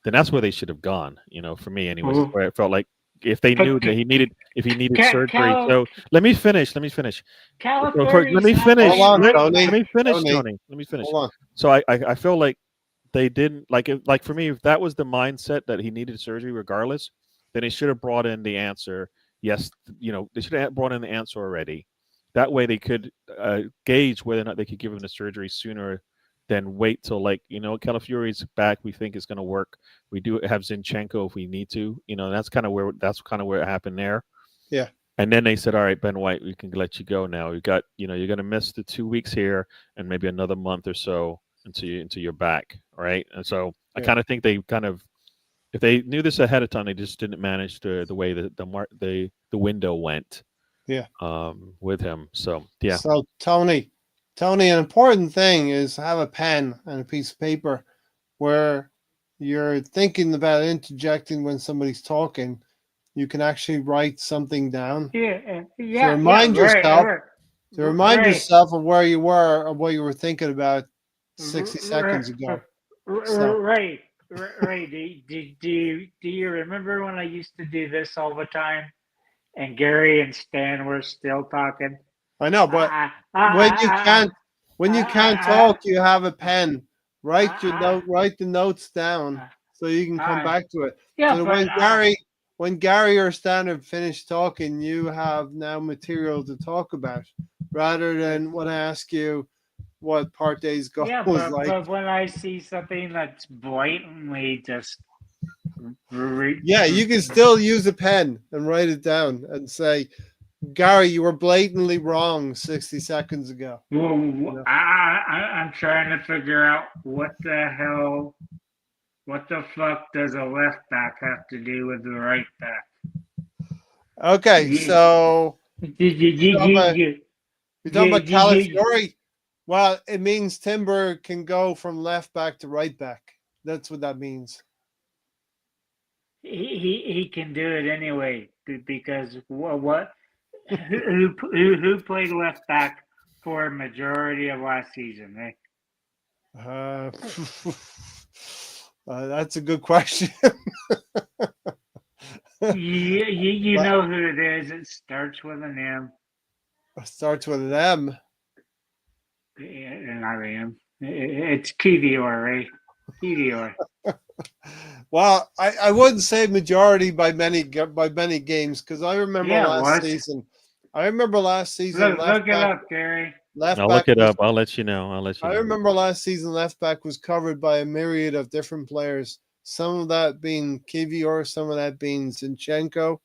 then that's where they should have gone. For me, anyways, Well, where it felt like if they knew that if he needed surgery. Cal So let me finish. Let me finish. So, let Calafiori's me not finish. hold playing on, Let, right Tony. let back. me finish, Tony, Tony. Let me finish. hold on. So I feel like they didn't like for me, if that was the mindset that he needed surgery regardless, then they should have brought in the answer. Yes, they should have brought in the answer already. That way they could gauge whether or not they could give him the surgery sooner than wait till Calafiori's back. We think it's going to work. We do have Zinchenko if we need to. That's kind of where it happened there. Yeah, And then they said, "All right, Ben White, we can let you go now. You got, you're going to miss the 2 weeks here, and maybe another month or so until you're back, all right?" And so I yeah, kind of think they if they knew this ahead of time, they just didn't manage the way that the window went yeah. with him. So yeah, So Tony, an important thing is have a pen and a piece of paper where you're thinking about interjecting when somebody's talking. You can actually write something down Yeah, to yeah, remind yourself right, of where you were or what you were thinking about 60 right, seconds ago. So right, right. Do you remember when I used to do this all the time, and Gary and Stan were still talking? I know, but I, when you I, can't when you can't I, talk, you have a pen. I, Write the notes down so you can come I, back to it. yeah, So that but when Gary or Stan have finished talking, you have now material to talk about, rather than when I ask you what part days go yeah, was like. but when I see something that's blatantly just re- Yeah, you can still use a pen and write it down and say, Gary, you were blatantly wrong 60 seconds ago. You well, know? I'm trying to figure out what the fuck does a left back have to do with the right back? Okay, You, so you, you, you're talking you, about, you, you're you, talking about you, you, Calafiori. Well, it means Timber can go from left back to right back. That's what that means. he can do it anyway because what who played left back for a majority of last season, eh? Uh, that's a good question. You But know who it is. It starts with an M. it starts with an M. Not M. It's Kivior, right? Kivior. Well, I wouldn't say majority by many games, because I remember Yeah, it last was. season. I remember last season Look it up, Gary. left I'll back look it was up. I'll let you know. I'll let you I know. remember last season left back was covered by a myriad of different players. Some of that being Kivior, some of that being Zinchenko.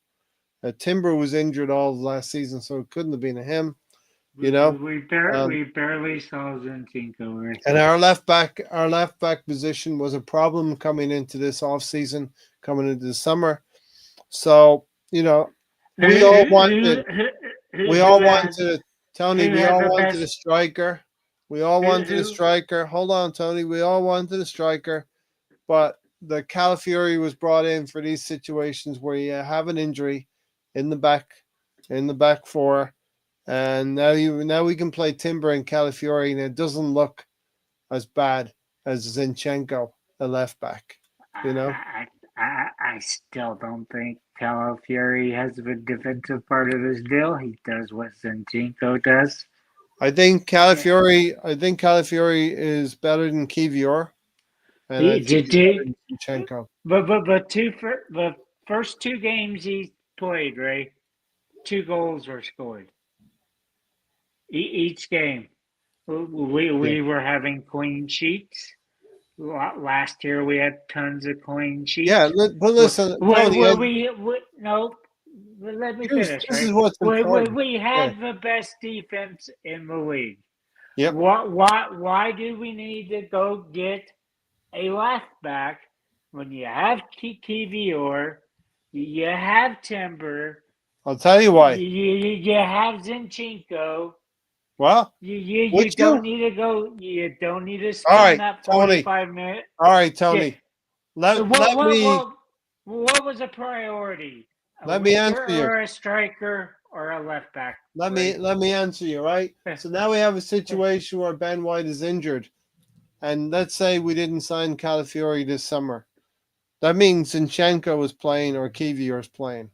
Timber was injured all of last season, so it couldn't have been him. You know, um, We barely saw Zinchenko, right? and our left back position was a problem coming into this off season, coming into the summer. So Who, we all who, wanted, we all wanted Tony. who We had all the wanted a best? striker. We all wanted a Who striker. Hold on, Tony. We all wanted a striker, but the Calafiori was brought in for these situations where you have an injury in the back four, and now we can play Timber and Calafiori, and it doesn't look as bad as Zinchenko, a left back. You know, I still don't think Calafiori has the defensive part of his deal. He does what Zinchenko does. I think Calafiori is better than Kivior, and I He think did, he's better than Zinchenko. but two for but first 2 games he played, Ray, 2 goals were scored each game. We were having clean sheets. Last year we had tons of clean Yeah, sheets. but listen, Tony, No, let me here's finish, this is right? what's important. We Yeah. had the best defense in the league. Yep. Why do we need to go get a left back when you have Kivior, you have Timber, I'll tell you why. you have Zinchenko. Well, You would don't you? need to go. You don't need to All spend right, that Tony. 45 minutes. All right, Yeah. Tony. Let What was a priority? A me winger answer you. or a striker or a left back? Let Right? me answer you, right? So now we have a situation where Ben White is injured. And let's say we didn't sign Calafiori this summer. That means Zinchenko was playing or Kivior is playing.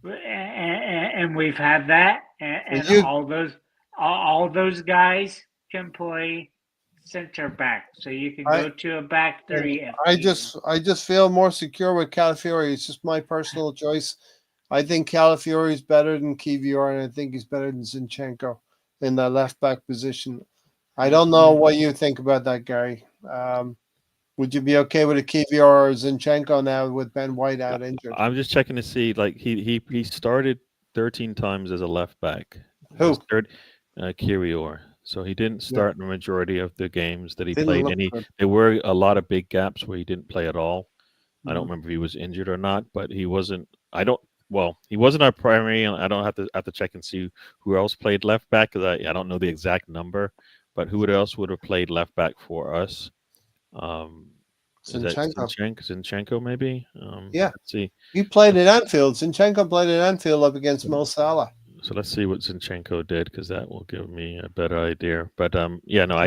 And we've had that, and You, all those guys can play center back, so you can I, go to a back and three if needed. I just feel more secure with Calafiori. It's just my personal choice. I think Calafiori is better than Kivior, and I think he's better than Zinchenko in that left back position. I don't know what you think about that, Gary. Would you be okay with a Kivior or Zinchenko now with Ben White out injured? I'm just checking to see. Like he started 13 times as a left back. Who? His third, Kirior. So he didn't Yeah. start the majority of the games that he Didn't played. look And good. there were a lot of big gaps where he didn't play at all. I don't Mhm. remember if he was injured or not, but he wasn't. I don't. Well, he wasn't our primary, and I don't have to check and see who else played left back because I don't know the exact number. But who else would have played left back for us? Um, is that Zinchenko. Zinchenko maybe? Yeah. Let's see. He played at Anfield. Zinchenko played at Anfield up against Mo Salah. So let's see what Zinchenko did because that will give me a better idea. But yeah, no,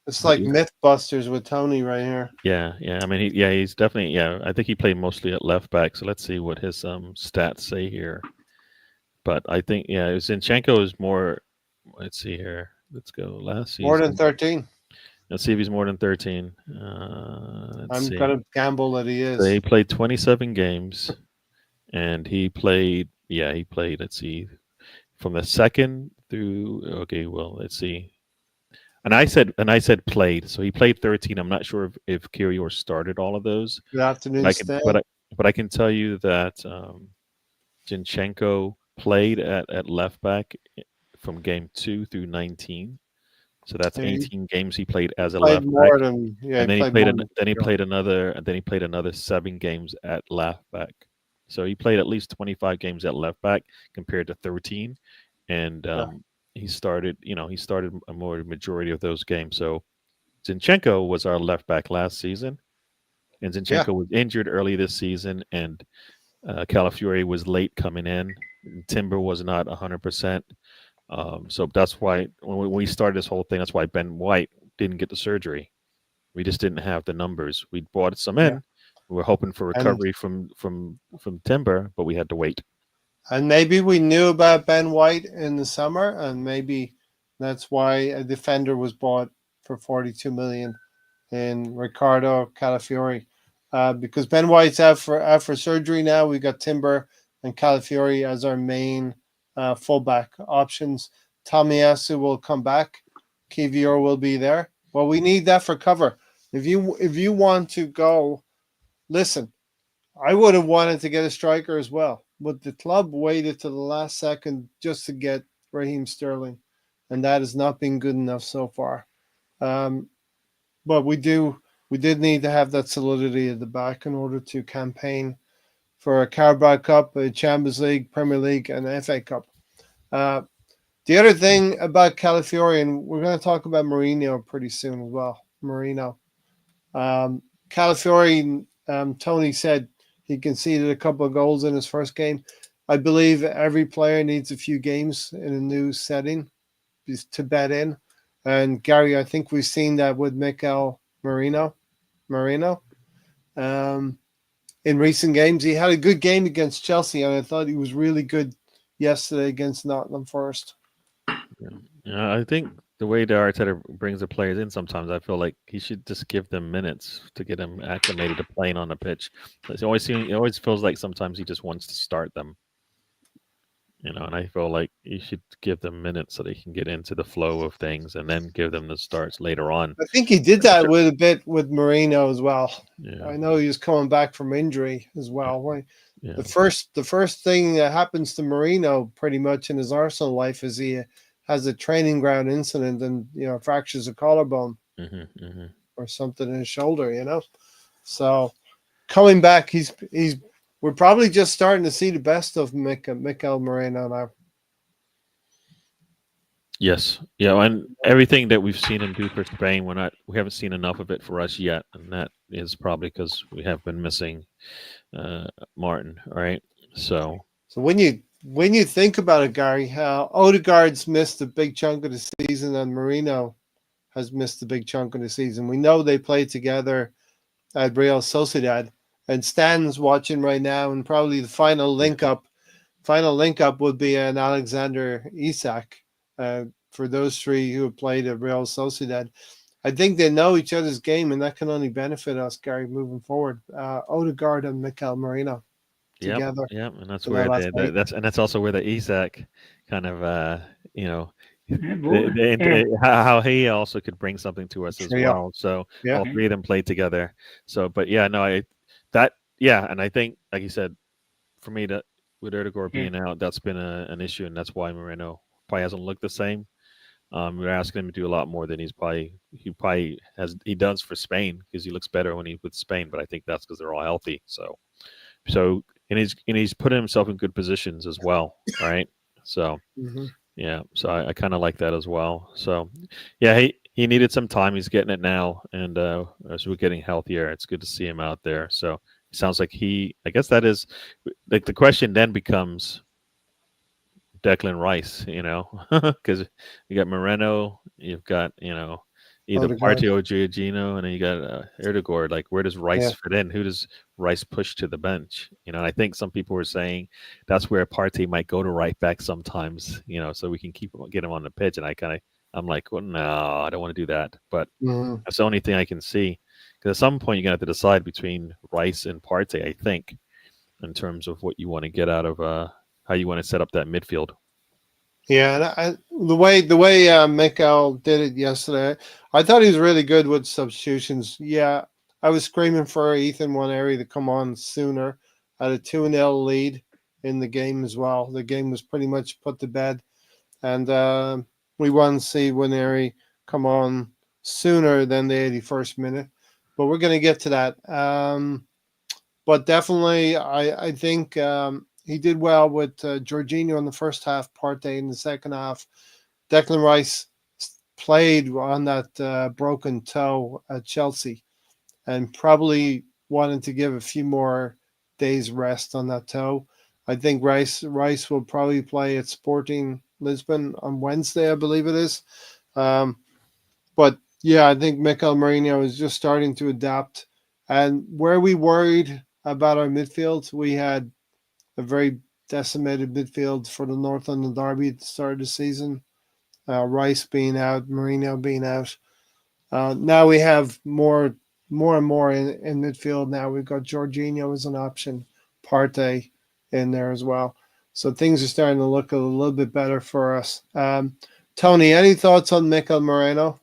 It's but like Mythbusters with Tony right here. yeah. I mean, he's definitely I think he played mostly at left back. So let's see what his stats say here. But I think Zinchenko is more. Let's see here. Let's go last season. More than 13. Let's see if he's more than 13. I'm going to gamble that he is. So he played 27 games, and he played. Yeah, he played. Let's see, from the second through. Okay, well, let's see. And I said played. So he played 13. I'm not sure if Kirior started all of those. Good afternoon, Stan. But I can tell you that Zinchenko played at left back from game 2 through 19. So that's 18 games he played as a left back. And then he played another 7 games at left back. So he played at least 25 games at left back compared to 13, and he started a more majority of those games. So Zinchenko was our left back last season, and Zinchenko was injured early this season, and Calafiori was late coming in. Timber was not 100%. So that's why when we started this whole thing, that's why Ben White didn't get the surgery. We just didn't have the numbers. We brought some in. We were hoping for recovery from Timber, but we had to wait. And maybe we knew about Ben White in the summer, and maybe that's why a defender was bought for 42 million in Ricardo Calafiori. Because Ben White's out for surgery now. We got Timber and Calafiori as our main fullback options. Tomiyasu will come back. Kivior will be there. Well, we need that for cover. If you want to go, listen, I would have wanted to get a striker as well, but the club waited to the last second just to get Raheem Sterling, and that has not been good enough so far. But we did need to have that solidity at the back in order to campaign for a Carabao Cup, a Champions League, Premier League, and FA Cup. The other thing about Calafiori, and we're going to talk about Mourinho pretty soon as well. Mourinho. Calafiori, Tony said he conceded a couple of goals in his first game. I believe every player needs a few games in a new setting to bet in. And Gary, I think we've seen that with Mikel Marino. In recent games, he had a good game against Chelsea, and I thought he was really good yesterday against Nottingham Forest. Yeah, I think the way the Arteta brings the players in, sometimes I feel like he should just give them minutes to get them acclimated to playing on the pitch. It always feels like sometimes he just wants to start them, and I feel like you should give them minutes so they can get into the flow of things, and then give them the starts later on. I think he did that with a bit with Marino as well. Yeah, I know he was coming back from injury as well. yeah, The first thing that happens to Marino pretty much in his Arsenal life is he has a training ground incident and fractures a collarbone or something in his shoulder. So coming back, we're probably just starting to see the best of Mikel Moreno now. Yes, yeah, and everything that we've seen him do for Spain, we haven't seen enough of it for us yet, and that is probably because we have been missing Martin, right? So when you think about it, Gary, how Odegaard's missed a big chunk of the season and Marino has missed a big chunk of the season. We know they played together at Real Sociedad, and Stan's watching right now, and probably the final link up would be an Alexander Isak. For those three who have played at Real Sociedad, I think they know each other's game, and that can only benefit us, Gary, moving forward. Odegaard and Mikel Marino together. Yep, and that's So where that's great. that's also where the Isak kind of Yeah. how he also could bring something to us as Trio. well. So Yeah. all three of them played together. So, but yeah, no, and I think, like you said, for me, that with Erdegaard being out, that's been an issue, and that's why Moreno probably hasn't looked the same. We're asking him to do a lot more than he does for Spain, because he looks better when he's with Spain. But I think that's because they're all healthy. So and he's putting himself in good positions as well, right? So yeah, so I kind of like that as well. So yeah, he needed some time. He's getting it now, and as we're getting healthier, it's good to see him out there. So it sounds like I guess that is like the question then becomes Declan Rice, because you got Moreno, you've got either Odegaard. Partey or Giorgino, and then you got Erdegaard. Like, where does Rice Yeah. fit in? Who does Rice push to the bench? And I think some people were saying that's where Partey might go to right back sometimes, so we can get him on the pitch. And I'm like, well, no, I don't want to do that. But that's the only thing I can see. Because at some point you're gonna have to decide between Rice and Partey, I think, in terms of what you want to get out of how you want to set up that midfield. Yeah, and the way Mikel did it yesterday, I thought he was really good with substitutions. Yeah, I was screaming for Ethan Nwaneri to come on sooner. I had a 2-0 lead in the game as well. The game was pretty much put to bed, and we want to see Nwaneri come on sooner than the 81st minute. But we're going to get to that. But definitely, I think he did well with Jorginho in the first half, Partey in the second half. Declan Rice played on that broken toe at Chelsea and probably wanted to give a few more days rest on that toe. I think Rice will probably play at Sporting Lisbon on Wednesday, I believe it is. But yeah, I think Mikel Marino is just starting to adapt. And where we worried about our midfield, we had a very decimated midfield for the North London Derby at the start of the season. Rice being out, Marino being out. Now we have more and more in midfield. Now we've got Jorginho as an option, Partey in there as well. So things are starting to look a little bit better for us. Tony, any thoughts on Mikel Moreno?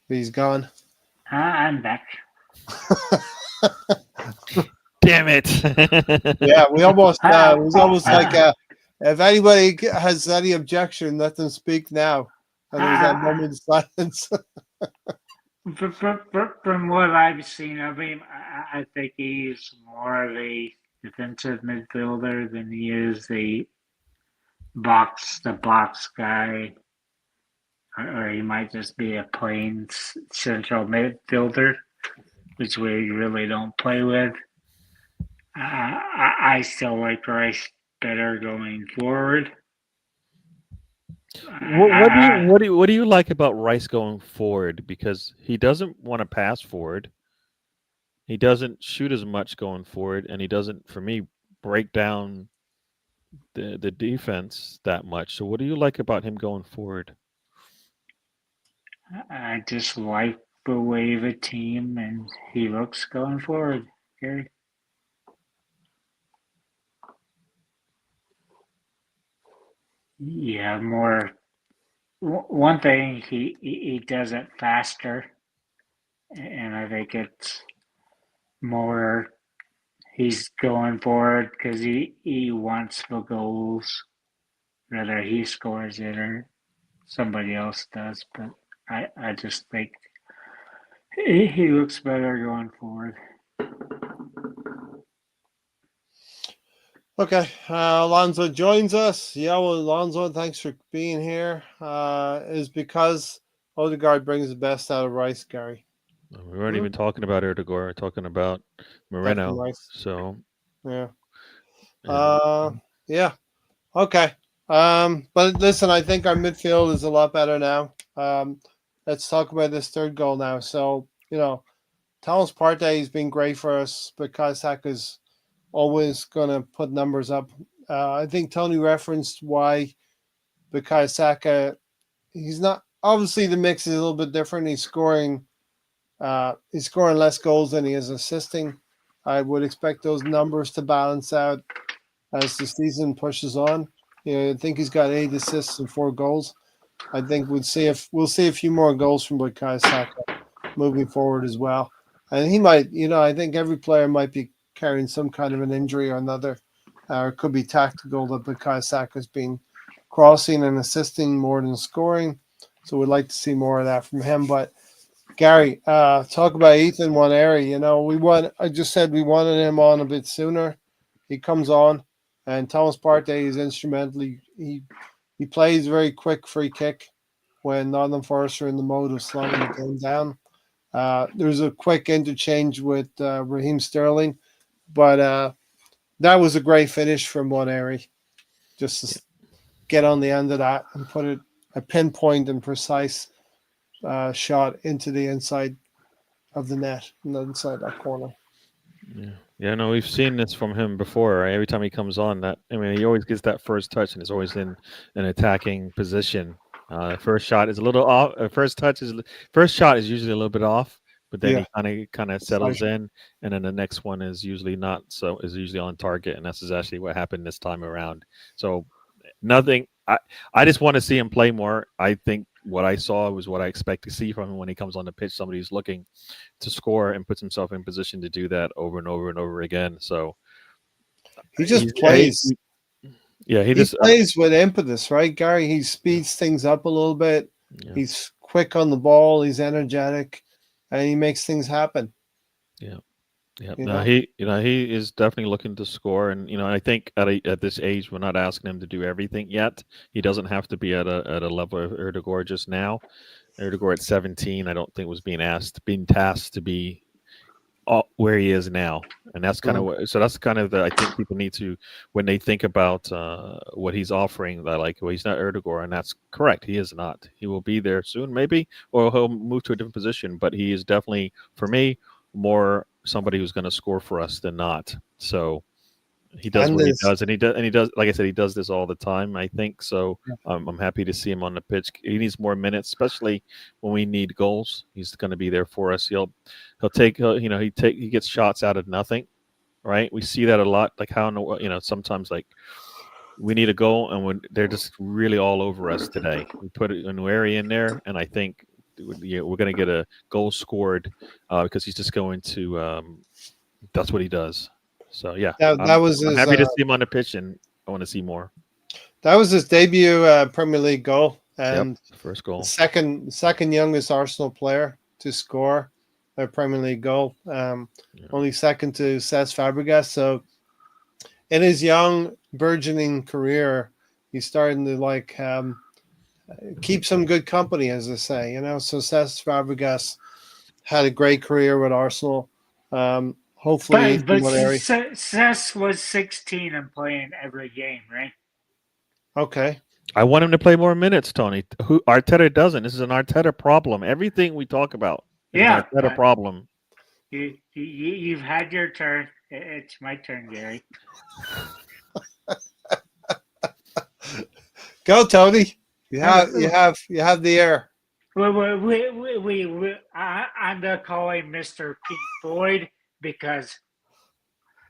He's gone. I'm back. Damn it! Yeah, we almost. It was almost like if anybody has any objection, let them speak now. And there was that moment of silence. From what I've seen of him, I think he's more of a defensive midfielder than he is the box guy, or he might just be a plain central midfielder, which we really don't play with. I still like Rice better going forward. What do you like about Rice going forward? Because he doesn't want to pass forward. He doesn't shoot as much going forward, and he doesn't, for me, break down the defense that much. So, what do you like about him going forward? I just like the way the team and he looks going forward. Gary. Yeah, more. One thing he does it faster, and I think it's more. He's going forward because he wants the goals, whether he scores it or somebody else does. But I just think he looks better going forward. Okay, Alonso joins us. Yeah, well, Alonso, thanks for being here. Is because Odegaard brings the best out of Rice, Gary. We weren't even talking about Erdogan. We're talking about Declan Moreno. Rice. So, Yeah. and Yeah. Okay. But listen, I think our midfield is a lot better now. Let's talk about this third goal now. So, Thomas Partey has been great for us, but Kaisak is always going to put numbers up. I think Tony referenced why Bukayo Saka, he's not, obviously the mix is a little bit different. He's scoring less goals than he is assisting. I would expect those numbers to balance out as the season pushes on. I think he's got 8 assists and 4 goals. I think we'll see a few more goals from Bukayo Saka moving forward as well. And he might, I think every player might be carrying some kind of an injury or another, or it could be tactical that Bukayo Saka's been crossing and assisting more than scoring. So we'd like to see more of that from him. But Gary, talk about Ethan Nwaneri. I just said we wanted him on a bit sooner. He comes on, and Thomas Partey is instrumental. He plays very quick free kick when Nottingham Forest are in the mode of slowing the game down. There's a quick interchange with Raheem Sterling, but that was a great finish from Nwaneri. Just to get on the end of that and put it a pinpoint and precise shot into the inside of the net, inside that corner. yeah, no, we've seen this from him before. Right? Every time he comes on, he always gets that first touch, and it's always in an attacking position. First shot is a little off. First shot is usually a little bit off, but then Yeah, he kind of settles in, and then the next one is usually not so is usually on target, and that's exactly what happened this time around. So nothing. I just want to see him play more. I think what I saw was what I expect to see from him when he comes on the pitch. Somebody who's looking to score and puts himself in position to do that over and over and over again. So he just plays. He He just plays with impetus, right, Gary? He speeds things up a little bit. yeah. He's quick on the ball. He's energetic, and he makes things happen. Yeah. Yeah, You no, know, he is definitely looking to score, and I think at this age we're not asking him to do everything yet. He doesn't have to be at a level of Erdegaard just now. Erdegaard at 17, I don't think was being tasked to be where he is now, and that's kind of what. So that's kind of the I think people need to when they think about what he's offering. They're like, well, he's not Erdegaard, and that's correct. He is not. He will be there soon, maybe, or he'll move to a different position. But he is definitely, for me, more somebody who's going to score for us than not. So he does and what he this, does, and he does. Like I said, he does this all the time. I think so. I'm happy to see him on the pitch. He needs more minutes, especially when we need goals. He's going to be there for us. He gets shots out of nothing, right? We see that a lot. Like sometimes like we need a goal, and when they're just really all over us today. We put a new area in there, and I think we're going to get a goal scored because he's just going to. That's what he does. So yeah, that was I'm his happy to see him on the pitch, and I want to see more. that was his debut Premier League goal, Yep, and first goal. second youngest Arsenal player to score a Premier League goal. Only second to Cesc Fabregas. So in his young burgeoning career, he's starting to keep some good company, as they say. So Cesc Fabregas had a great career with Arsenal. Hopefully, But Nwaneri. Cess was 16 and playing every game, right? Okay. I want him to play more minutes, Tony. Who Arteta doesn't. This is an Arteta problem. Everything we talk about is an Yeah, Arteta problem. you've had your turn. It's my turn, Gary. Go, Tony. You Uh, have the air. I'm gonna call him Mr. Pink Floyd because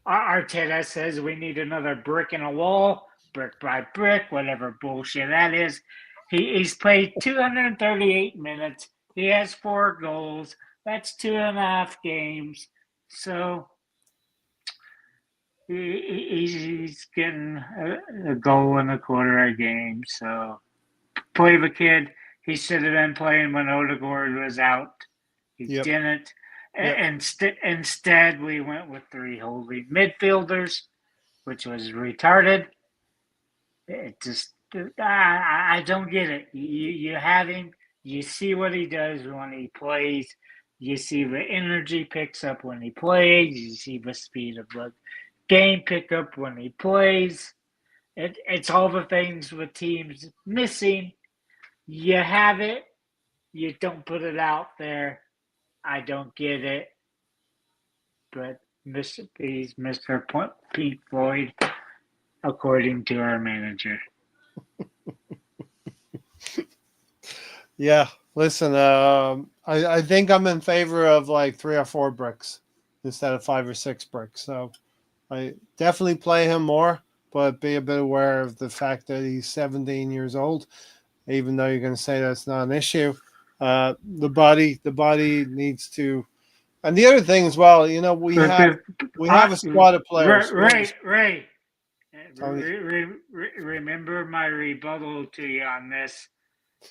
Arteta says we need another brick in a wall, brick by brick, whatever bullshit that is. He's played 238 minutes. He has 4 goals. That's 2.5 games. So he's getting a goal and a quarter a game. So play the kid. He should have been playing when Odegaard was out. He Yep. didn't. Yep. Instead, we went with 3 holding midfielders, which was retarded. It just, I don't get it. You have him, you see what he does when he plays, you see the energy picks up when he plays, you see the speed of the game pick up when he plays. It's all the things with teams missing. You have it, you don't put it out there. I don't get it. But he's Mr. Pink Floyd, according to our manager. Yeah. Listen, I think I'm in favor of like 3 or 4 bricks instead of 5 or 6 bricks. So I definitely play him more, but be a bit aware of the fact that he's 17 years old. Even though you're going to say that's not an issue, the body needs to. And the other thing as well, you know, we have a squad of players. Ray, Tony. remember my rebuttal to you on this.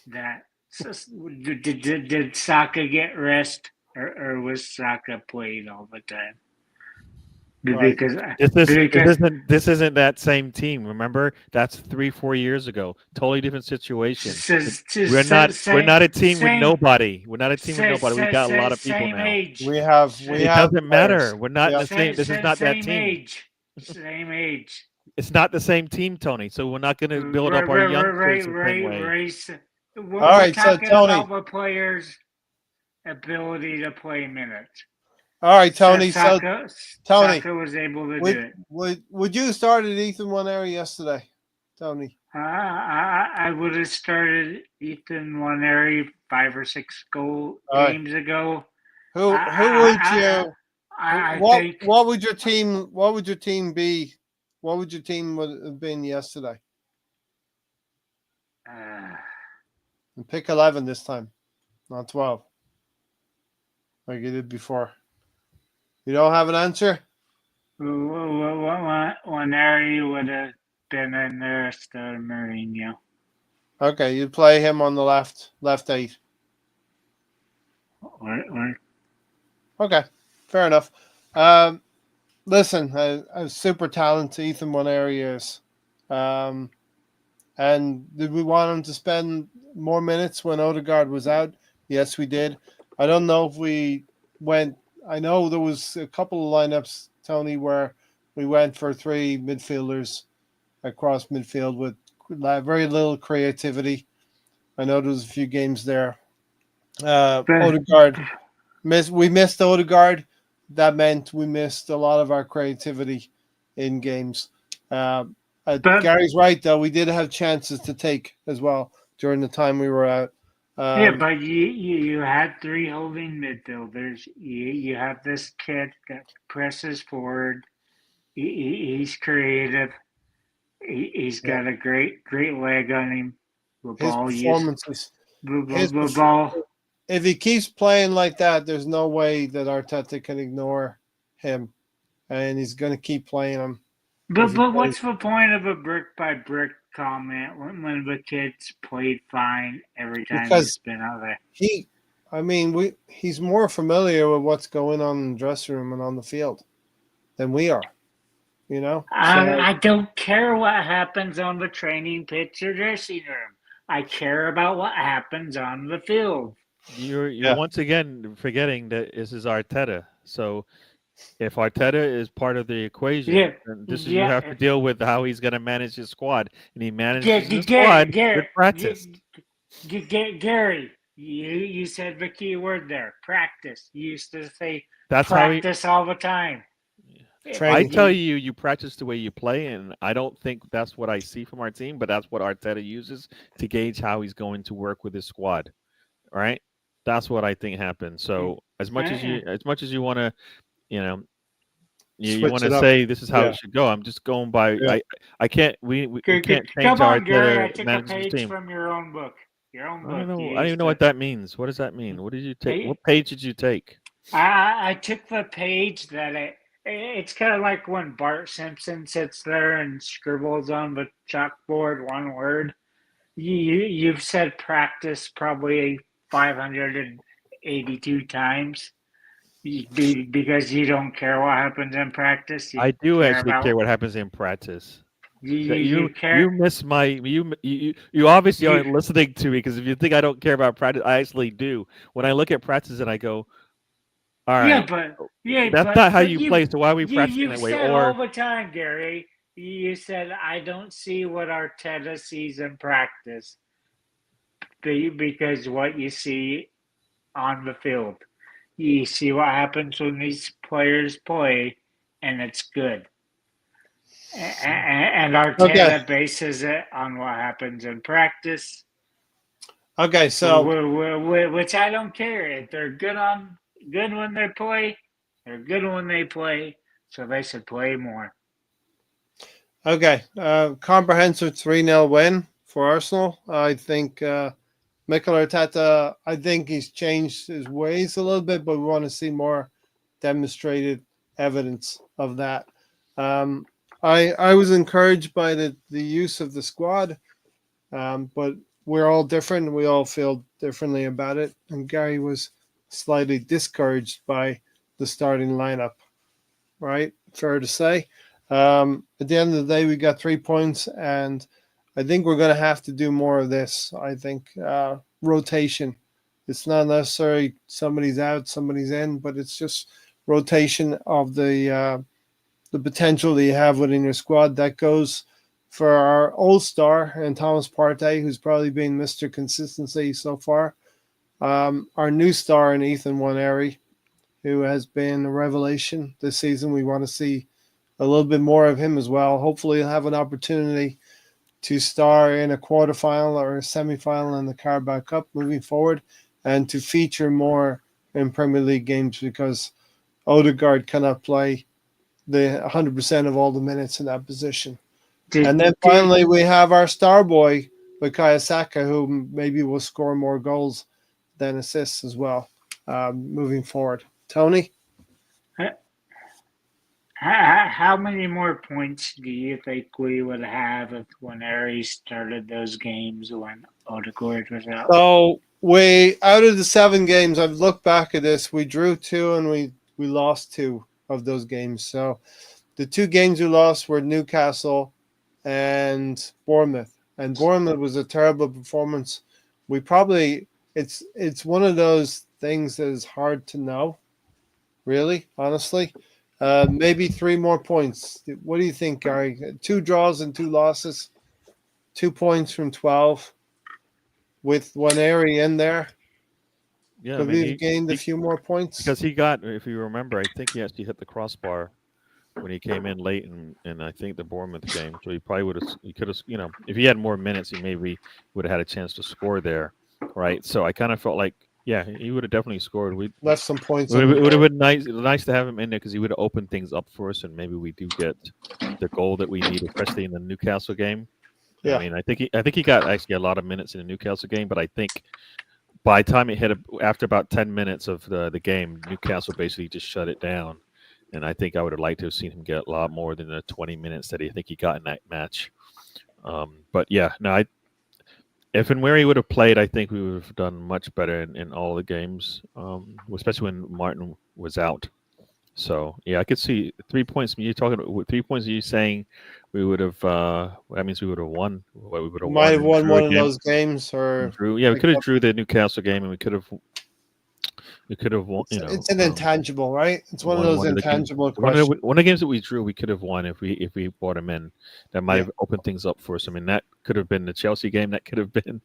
That did Saka get rest, or was Saka played all the time? Right. Because this isn't that same team. Remember, that's 3-4 years ago. Totally different situation. We're not a team with nobody. We're not a team with nobody. We got a lot of people now. Age. We have. It doesn't matter. We're not in the same. This is not that team. Same age. It's not the same team, Tony. So we're not going to build up our youngsters the same way. We're right, talking so Tony, about the players' ability to play minutes. All right, Tony. Saka was able to do it. Would you start at Ethan Waneri yesterday, Tony? I would have started Ethan Waneri 5 or 6 games ago. Who would you? What would your team? What would your team be? What would your team would have been yesterday? And pick 11 this time, not 12, like you did before. You don't have an answer? Waneri would have been in there instead of Mourinho. Okay, you'd play him on the left 8. Okay, fair enough. Listen, a super talented Ethan Waneri is. And did we want him to spend more minutes when Odegaard was out? Yes, we did. I don't know if we went. I know there was a couple of lineups, Tony, where we went for 3 midfielders across midfield with very little creativity. I know there was a few games there. Odegaard, we missed Odegaard. That meant we missed a lot of our creativity in games. Gary's right, though. We did have chances to take as well during the time we were out. But you had 3 holding midfielders. You have this kid that presses forward. He's creative. He's got a great leg on him. His performances. If he keeps playing like that, there's no way that Arteta can ignore him, and he's going to keep playing him. But what's the point of a brick by brick comment when the kid's played fine every time he's been out there? He's more familiar with what's going on in the dressing room and on the field than we are. You know, I don't care what happens on the training pitch or dressing room. I care about what happens on the field. You're once again forgetting that this is Arteta. So if Arteta is part of the equation, then you have to deal with how he's going to manage his squad, and he manages his squad with practice. Gary, you said the key word there, practice. You used to say that's practice all the time. I Training. tell you, you practice the way you play, and I don't think that's what I see from our team, but that's what Arteta uses to gauge how he's going to work with his squad. All right, that's what I think happens. So as much as you want to, you know, you Switch want to it up. say this is how Yeah. it should go. I'm just going by. Yeah. I can't. We can't change Come our on, Gary. I Arteta took a manages his page team. from your own book. Your own I don't book. know. You I don't even used know to. what that means. What does that mean? What did you take? I, What page did you take? I took the page that it's kind of like when Bart Simpson sits there and scribbles on the chalkboard one word. You've said practice probably 582 times because you don't care what happens in practice. You I do care actually care about what happens in practice. That you you care miss my you obviously you aren't listening to me because if you think I don't care about practice, I actually do. When I look at practice and I go, all yeah, right, but yeah, that's not how but you play. So why are we practicing you've that way? said all Or the time, Gary. You said I don't see what Arteta sees in practice because what you see on the field, you see what happens when these players play, and it's good. And Okay. Arteta bases it on what happens in practice, Okay. So which I don't care if they're good when they play. They're good when they play, so they should play more. okay. Comprehensive 3-0 win for Arsenal. I think Mikel Arteta. I think he's changed his ways a little bit, but we want to see more demonstrated evidence of that. Um, I was encouraged by the use of the squad, but we're all different. We all feel differently about it. And Gary was slightly discouraged by the starting lineup, right? Fair to say. At the end of the day, we got 3 points, and I think we're going to have to do more of this. I think rotation. It's not necessarily somebody's out, somebody's in, but it's just rotation of the potential that you have within your squad. That goes for our old star and Thomas Partey, who's probably been Mr. Consistency so far. Our new star in Ethan Waneri, who has been a revelation this season. We want to see a little bit more of him as well. Hopefully, he'll have an opportunity to star in a quarterfinal or a semifinal in the Carabao Cup moving forward, and to feature more in Premier League games because Odegaard cannot play the 100% of all the minutes in that position. And then finally, we have our Starboy, Bukayo Saka, who maybe will score more goals than assists as well moving forward. Tony? How many more points do you think we would have if Waneri started those games when Odegaard was out? So we out of the 7 games, I've looked back at this. We drew 2 and we lost 2 of those games. So the 2 games we lost were Newcastle and Bournemouth. And Bournemouth was a terrible performance. We probably it's one of those things that is hard to know, really, honestly. Maybe 3 more points. What do you think, Gary? 2 draws and 2 losses, 2 points from 12 with one area in there. yeah, Could we have gained a few more points? because he got, if you remember, I think he actually hit the crossbar when he came in late in I think the Bournemouth game. So he probably he could have, if he had more minutes, he maybe would have had a chance to score there, right? So I kind of felt like, yeah, he would have definitely scored. We Left some points. it would have been nice to have him in there because he would have opened things up for us, and maybe we do get the goal that we need, especially in the Newcastle game. Yeah. I mean, I think he got actually a lot of minutes in the Newcastle game, but I think by the time it hit after about 10 minutes of the game, Newcastle basically just shut it down. And I think I would have liked to have seen him get a lot more than the 20 minutes that I think he got in that match. But yeah, no, if and where he would have played, I think we would have done much better in all the games, especially when Martin was out. So yeah, I could see 3 points. You're talking about 3 points. Are you saying we would have? That means we would have won. We would have won drew one of again. those games, or Drew. Yeah, we could have drew the Newcastle game, and we could have We could have won. It's an intangible, right? It's one of Won those one of the games. intangible questions. One of the games that we drew, we could have won if we brought him in. That might Yeah. have opened things up for us. I mean, that could have been the Chelsea game. That could have been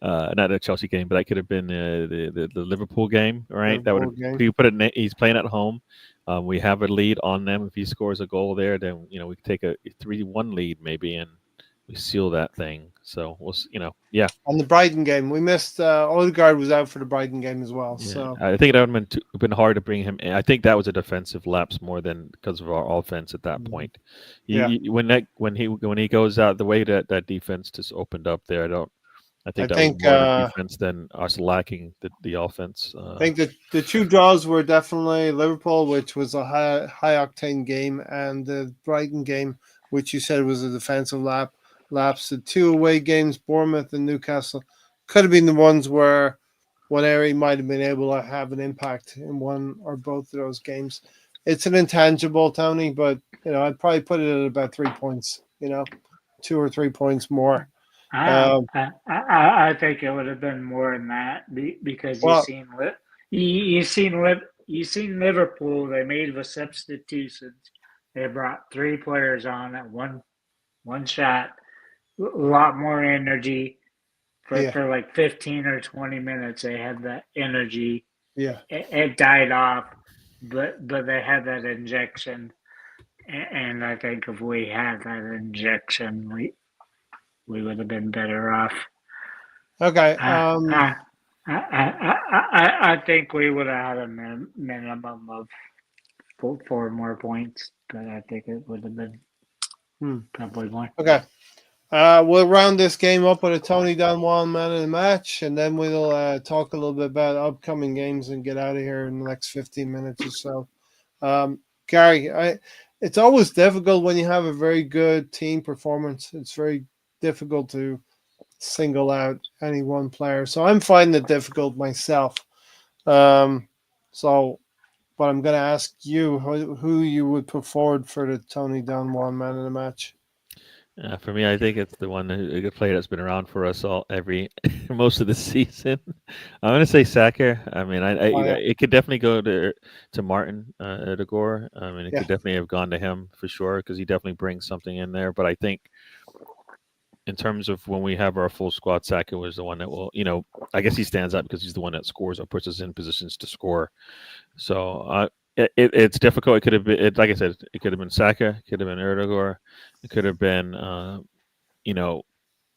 not the Chelsea game, but that could have been the Liverpool game, right? That would Liverpool have. game. If you put it. He's playing at home. We have a lead on them. If he scores a goal there, then we take a 3-1 lead maybe, and we seal that thing. So yeah. On the Brighton game, we missed. Odegaard was out for the Brighton game as well. Yeah, So I think it would have been hard to bring him in. I think that was a defensive lapse more than because of our offense at that point. Yeah. When he goes out, the way that defense just opened up there, I think that think, was more the defense than us lacking the offense. I think that the two draws were definitely Liverpool, which was a high octane game, and the Brighton game, which you said was a defensive lapse. The two away games, Bournemouth and Newcastle, could have been the ones where one area might have been able to have an impact in one or both of those games. It's an intangible, Tony, but I'd probably put it at about 3 points. 2 or 3 points more. I think it would have been more than that because you've seen Liverpool. They made the substitutions. They brought 3 players on at one shot. A lot more energy for like 15 or 20 minutes. They had that energy. Yeah, it died off, but they had that injection, and I think if we had that injection, we would have been better off. Okay. I think we would have had a minimum of 4 more points, but I think it would have been probably more. Okay. We'll round this game up with a Tony Don Juan man of the match, and then we'll talk a little bit about upcoming games and get out of here in the next 15 minutes or so. Gary, it's always difficult when you have a very good team performance. It's very difficult to single out any one player. So I'm finding it difficult myself. But I'm going to ask you who you would put forward for the Tony Don Juan man of the match. For me, I think it's the one a good player that's been around for us most of the season. I'm going to say Saka. I mean, it could definitely go to Martin Odegaard. I mean, it could definitely have gone to him for sure because he definitely brings something in there. But I think in terms of when we have our full squad, Saka was the one that will, I guess he stands out because he's the one that scores or puts us in positions to score. So it's difficult. It could have been, like I said, it could have been Saka, it could have been Erdogan, it could have been,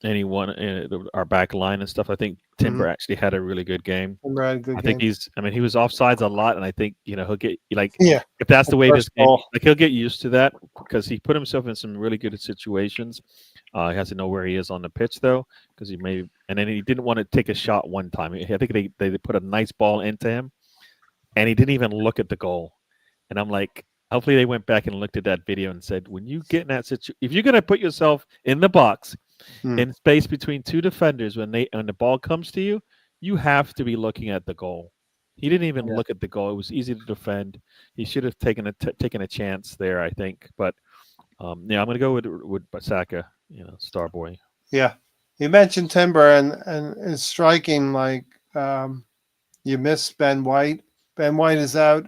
anyone in our back line and stuff. I think Timber actually had a really good game. I think he was offsides a lot, and I think he'll get if that's the way this game, he'll get used to that because he put himself in some really good situations. He has to know where he is on the pitch though, because and then he didn't want to take a shot one time. I think they put a nice ball into him, and he didn't even look at the goal. And I'm like, hopefully they went back and looked at that video and said, when you get in that situation, if you're going to put yourself in the box, in space between two defenders, when the ball comes to you, you have to be looking at the goal. He didn't even look at the goal. It was easy to defend. He should have taken a chance there, I think. But I'm going to go with Saka, Starboy. Yeah, you mentioned Timber, and it's striking. Like you miss Ben White. Ben White is out.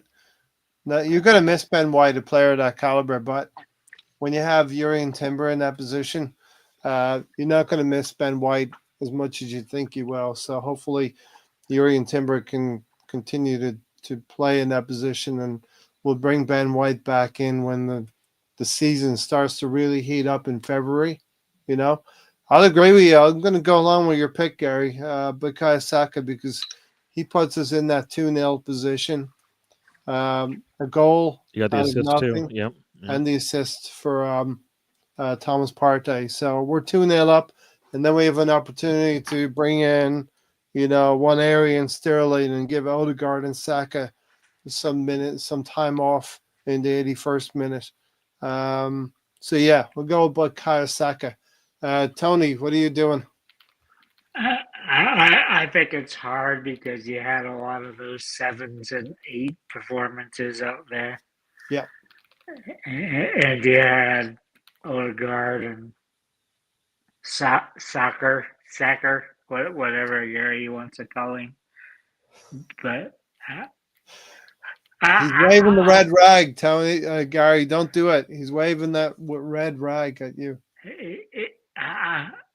Now you're going to miss Ben White, a player of that caliber. But when you have Jurrien Timber in that position, you're not going to miss Ben White as much as you think you will. So hopefully Jurrien Timber can continue to play in that position, and we'll bring Ben White back in when the season starts to really heat up in February. I'll agree with you. I'm going to go along with your pick, Gary, Bukayo Saka, because he puts us in that 2-0 position. A goal you got the assist too. Yep. And the assist for Thomas Partey. So we're 2-0 up, and then we have an opportunity to bring in, one area and Sterling and give Odegaard and Saka some time off in the 81st minute. So yeah, we'll go with Bukayo Saka. Tony, what are you doing? I think it's hard because you had a lot of those 7s and 8 performances out there. Yeah. And you had Odegaard and Soccer, whatever Gary wants to call him. But He's waving the red I, rag, Tony. Gary, don't do it. He's waving that red rag at you.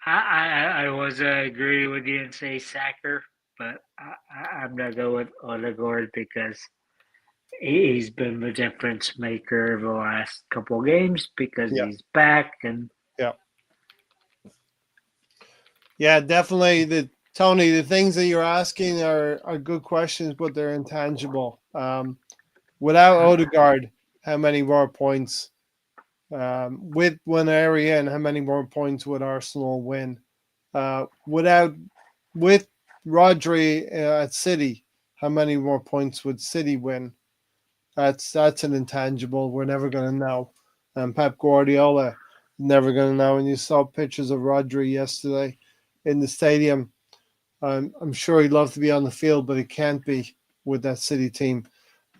I was agree with you and say Sacker, but I'm gonna go with Odegaard because he's been the difference maker the last couple of games because Yeah, he's back and yeah, yeah. Definitely, the Tony. The things that you're asking are good questions, but they're intangible. Without Odegaard, how many more points? With one area, and how many more points would Arsenal win? Without with Rodri at City, how many more points would City win? That's an intangible. We're never going to know. And Pep Guardiola, never going to know. And you saw pictures of Rodri yesterday in the stadium. I'm sure he'd love to be on the field, but he can't be with that City team.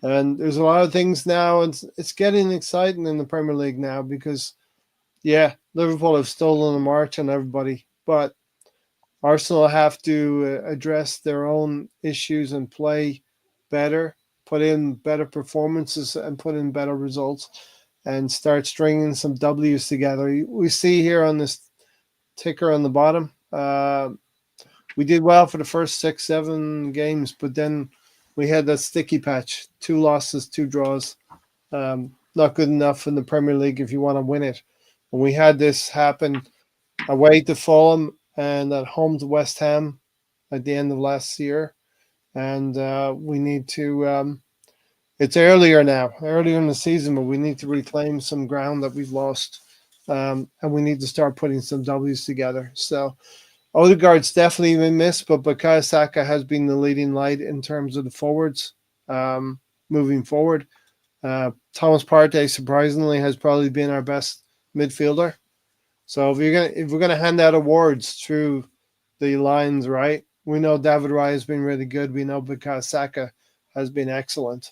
And there's a lot of things now, and it's getting exciting in the Premier League now because, yeah, Liverpool have stolen a march on everybody, but Arsenal have to address their own issues and play better, put in better performances, and put in better results, and start stringing some W's together. We see here on this ticker on the bottom, we did well for the first 6, 7 games, but then we had that sticky patch: 2 losses, 2 draws. Not good enough in the Premier League if you want to win it. And we had this happen away to Fulham and at home to West Ham at the end of last year. And we need to, it's earlier now, earlier in the season, but we need to reclaim some ground that we've lost. And we need to start putting some W's together. So Odegaard's definitely been missed, but Bukayo Saka has been the leading light in terms of the forwards moving forward. Thomas Partey surprisingly has probably been our best midfielder. So if we're gonna hand out awards through the lines, right? We know David Raya has been really good. We know Bukayo Saka has been excellent.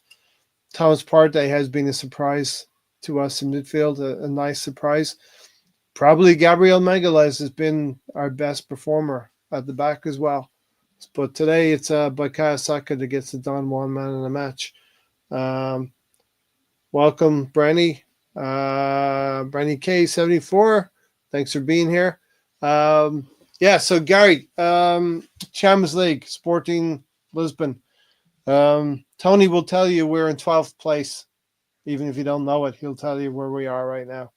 Thomas Partey has been a surprise to us in midfield, a nice surprise. Probably Gabriel Magalhaes has been our best performer at the back as well. But today it's Bukayo Saka that gets it done, one man in a match. Um, Welcome, Brenny. Brenny K74. Thanks for being here. Yeah, so Gary, Champions League, Sporting Lisbon. Tony will tell you we're in 12th place. Even if you don't know it, he'll tell you where we are right now.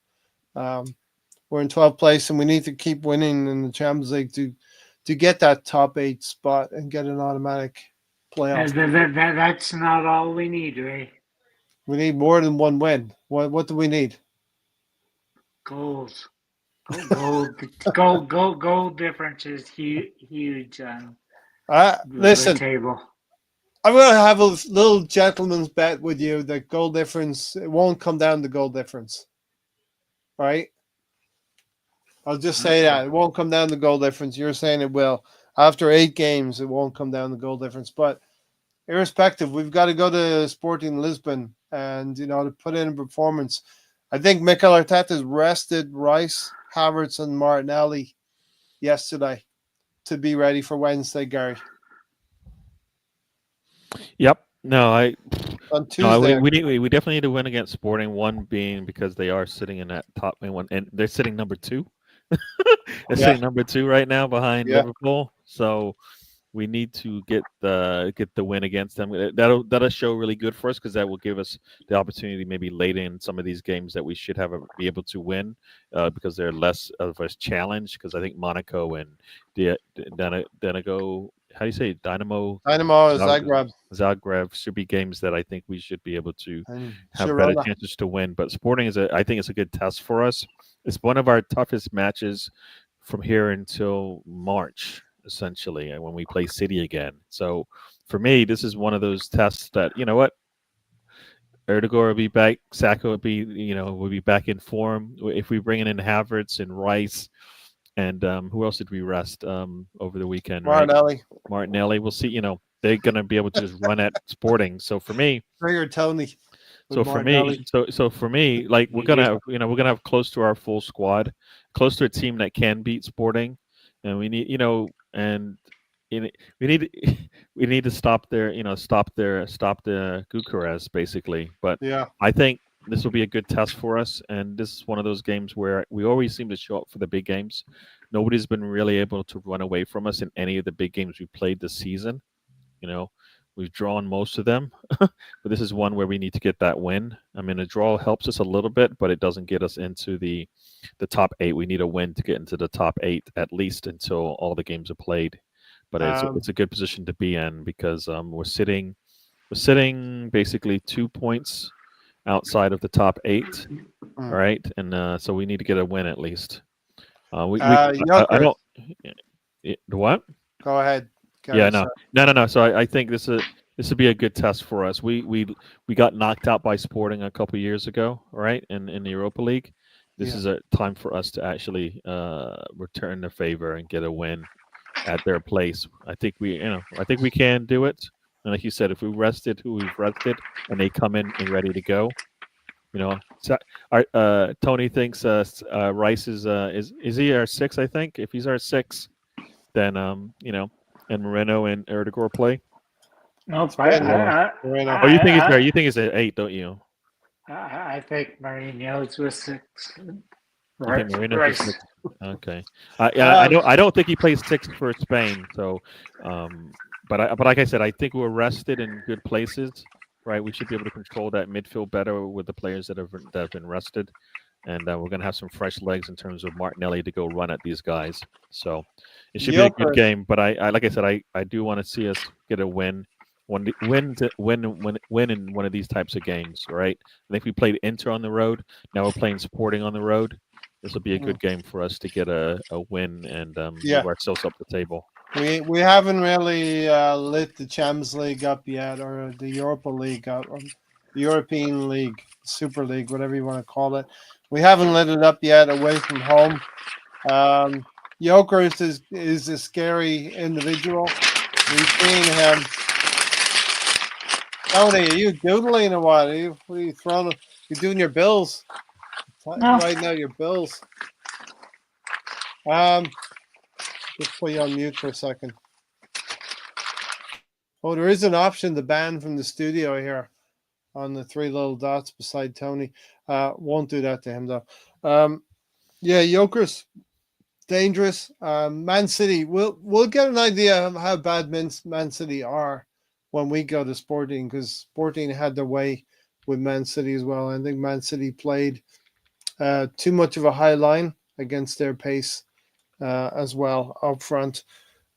We're in 12th place, and we need to keep winning in the Champions League to get that top 8 spot and get an automatic playoff. that's not all we need, Ray. We need more than one win. What do we need? Goals. Goal difference is huge on the Listen, table. I'm going to have a little gentleman's bet with you that goal difference, it won't come down to goal difference. Right? I'll just say that. It won't come down to goal difference. You're saying it will. After 8 games, it won't come down to goal difference. But irrespective, we've got to go to Sporting Lisbon and, to put in a performance. I think Mikel Arteta's rested Rice, Havertz, and Martinelli yesterday to be ready for Wednesday, Gary. Yep. No, On Tuesday. we definitely need to win against Sporting. One being because they are sitting in that top one, and they're sitting number 2. They're sitting number 2 right now behind Liverpool. So we need to get the win against them. That'll show really good for us because that will give us the opportunity maybe late in some of these games that we should be able to win because they're less of a challenge. Because I think Monaco and Dynamo, how do you say it? Dynamo Zagreb should be games that I think we should be able to have better chances to win. But Sporting I think it's a good test for us. It's one of our toughest matches from here until March, essentially, and when we play City again. So for me, this is one of those tests that, you know what, Erdogan will be back, Saka will be back in form. If we bring in Havertz and Rice, and who else did we rest over the weekend? Martinelli. We'll see. They're going to be able to just run at Sporting. So for me, Tony. So for me, like we're gonna have close to our full squad, close to a team that can beat Sporting, and we need and we need we need to stop their stop the Gucarez basically. But Yeah. I think this will be a good test for us, and this is one of those games where we always seem to show up for the big games. Nobody's been really able to run away from us in any of the big games we played this season. You know, we've drawn most of them, but this is one where we need to get that win. I mean, a draw helps us a little bit, but it doesn't get us into the top eight. We need a win to get into the top eight at least until all the games are played. But it's a good position to be in because we're sitting basically 2 points outside of the top eight. All right, and so we need to get a win at least. I Yokers, don't. What? go ahead. Yeah, Gary, no, sorry. no. So I think this would be a good test for us. We got knocked out by Sporting a couple years ago, right? In the Europa League, this Yeah. is a time for us to actually return the favor and get a win at their place. I think we can do it. And like you said, if we rested who we've rested and they come in and ready to go, so Tony thinks Rice is he our six? I think if he's our six, then and Moreno and Erdegaard play. Nope. Moreno. Oh, you think he's there? You think he's at eight, don't you? I think Mourinho's was 6. You Right. think Moreno's Right. a six? Okay. I don't think he plays six for Spain. So, but like I said, I think we're rested in good places. Right, we should be able to control that midfield better with the players that have been rested, and we're going to have some fresh legs in terms of Martinelli to go run at these guys. So it should be a good Yokers. game. But I like I said, I do want to see us get a win. Win in one of these types of games, right? I think we played Inter on the road. Now we're playing Sporting on the road. This will be a good game for us to get a win and Yeah. move ourselves up the table. We haven't really lit the Champions League up yet, or the Europa League up, or the European League, Super League, whatever you want to call it. We haven't lit it up yet away from home. Jokers is a scary individual. We've seen him. Tony, are you doodling or what? What are you throwing? You're doing your bills. No. Right now, your bills. Just put you on mute for a second. Oh, there is an option to ban from the studio here on the 3 little dots beside Tony. Won't do that to him though. Yeah, Jokers, dangerous. Man City, we'll get an idea of how bad Man City are when we go to Sporting, because Sporting had their way with Man City as well. I think Man City played too much of a high line against their pace as well up front.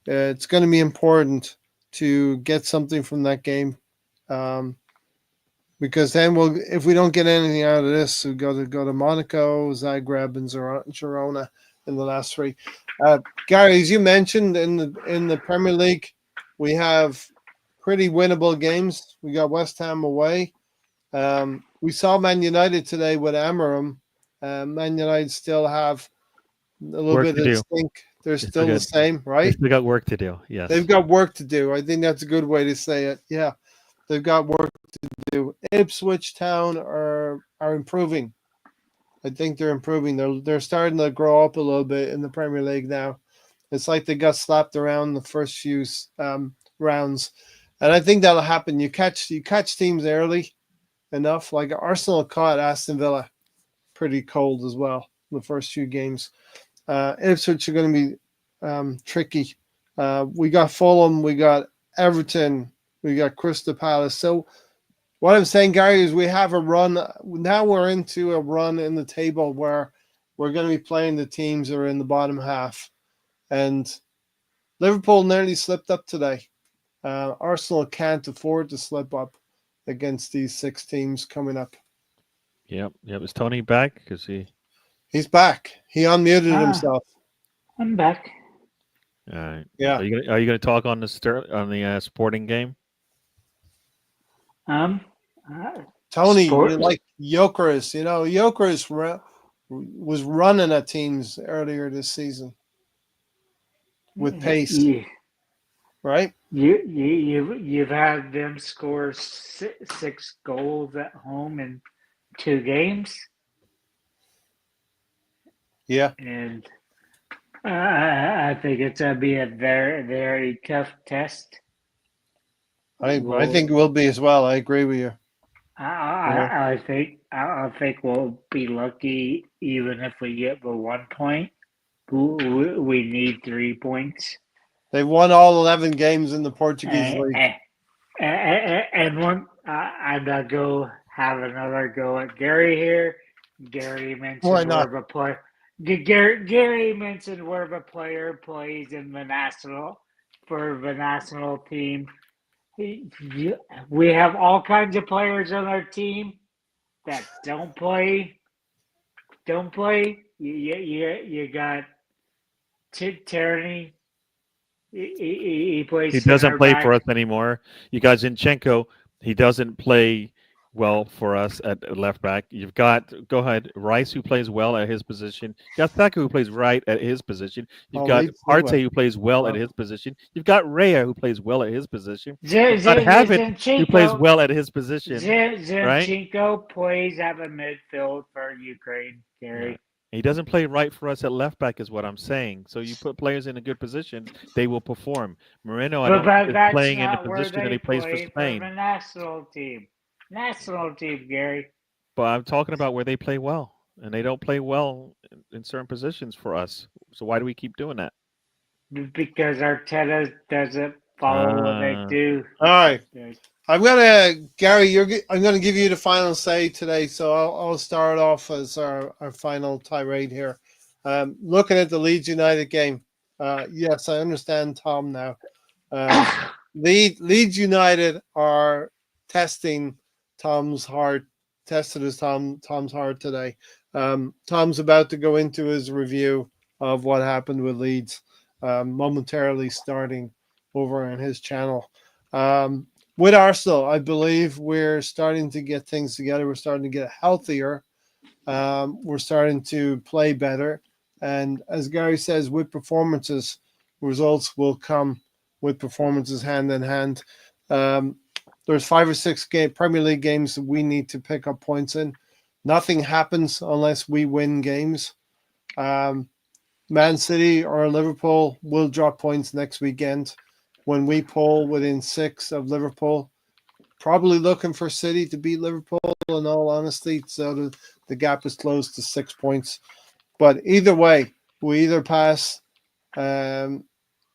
It's going to be important to get something from that game, because then if we don't get anything out of this, we go to Monaco, Zagreb, and Girona in the last 3. Gary, as you mentioned, in the Premier League, we have pretty winnable games. We got West Ham away. We saw Man United today with Amarim. Man United still have a little Work bit to of do. stink. They're They still the same, right? They got work to do. Yes. They've got work to do. I think that's a good way to say it. Yeah, they've got work to do. Ipswich Town are improving. I think they're improving. They're starting to grow up a little bit in the Premier League now. It's like they got slapped around the first few rounds, and I think that'll happen. You catch teams early enough. Like Arsenal caught Aston Villa pretty cold as well in the first few games. Ipswich are going to be tricky. We got Fulham, we got Everton, we got Crystal Palace. So what I'm saying, Gary, is we have a run. Now we're into a run in the table where we're going to be playing the teams that are in the bottom half. And Liverpool nearly slipped up today. Arsenal can't afford to slip up against these 6 teams coming up. Yep. Is Tony back? Because he's back. He unmuted himself. I'm back. All right. Yeah. Are you going to talk on the Sporting game? Tony, you like Jokers. Jokers was running at teams earlier this season with pace, right? You've had them score 6 goals at home in 2 games. Yeah. And I think it's gonna be a very, very tough test. I think it will be as well. I agree with you. I think we'll be lucky even if we get the 1 point. We need 3 points. They won all 11 games in the Portuguese And, league. and one, I'm gonna go have another go at Gary here. Gary Why mentioned where not? the player. Gary mentioned where the player plays in the national for the national team. We have all kinds of players on our team that don't play. Don't play. You got Tierney. He plays He doesn't center play for back. us anymore. You got Zinchenko. He doesn't play well for us at left back. You've got, go ahead, Rice, who plays well at his position. You got Saka, who plays right at his position. You've Oh, got Leeds did well. Partey, who plays well at his position. You've got Raya, who plays well at his position. You've got Havit, who plays Zinchenko. well at his position, right? Zinchenko plays at the midfield for Ukraine, Yeah. Gary. He doesn't play right for us at left back, is what I'm saying. So you put players in a good positions, they will perform. Moreno, I But don't think is that's playing in the not where position that they he plays for play for Spain. the national team. National team, Gary. But I'm talking about where they play well, and they don't play well in certain positions for us. So why do we keep doing that? Because Arteta doesn't follow what they Uh, do. All right. Gary, I'm gonna give you the final say today. So I'll start off as our final tirade here. Looking at the Leeds United game, yes, I understand Tom now. Leeds United are testing Tom's heart, Tom's heart today. Tom's about to go into his review of what happened with Leeds, momentarily starting over on his channel. With Arsenal, I believe we're starting to get things together. We're starting to get healthier. We're starting to play better. And as Gary says, with performances, results will come with performances hand in hand. Um, there's 5 or 6 Premier League games that we need to pick up points in. Nothing happens unless we win games. Man City or Liverpool will drop points next weekend. When we pull within 6 of Liverpool, probably looking for City to beat Liverpool, in all honesty. So the gap is closed to 6 points. But either way, we either pass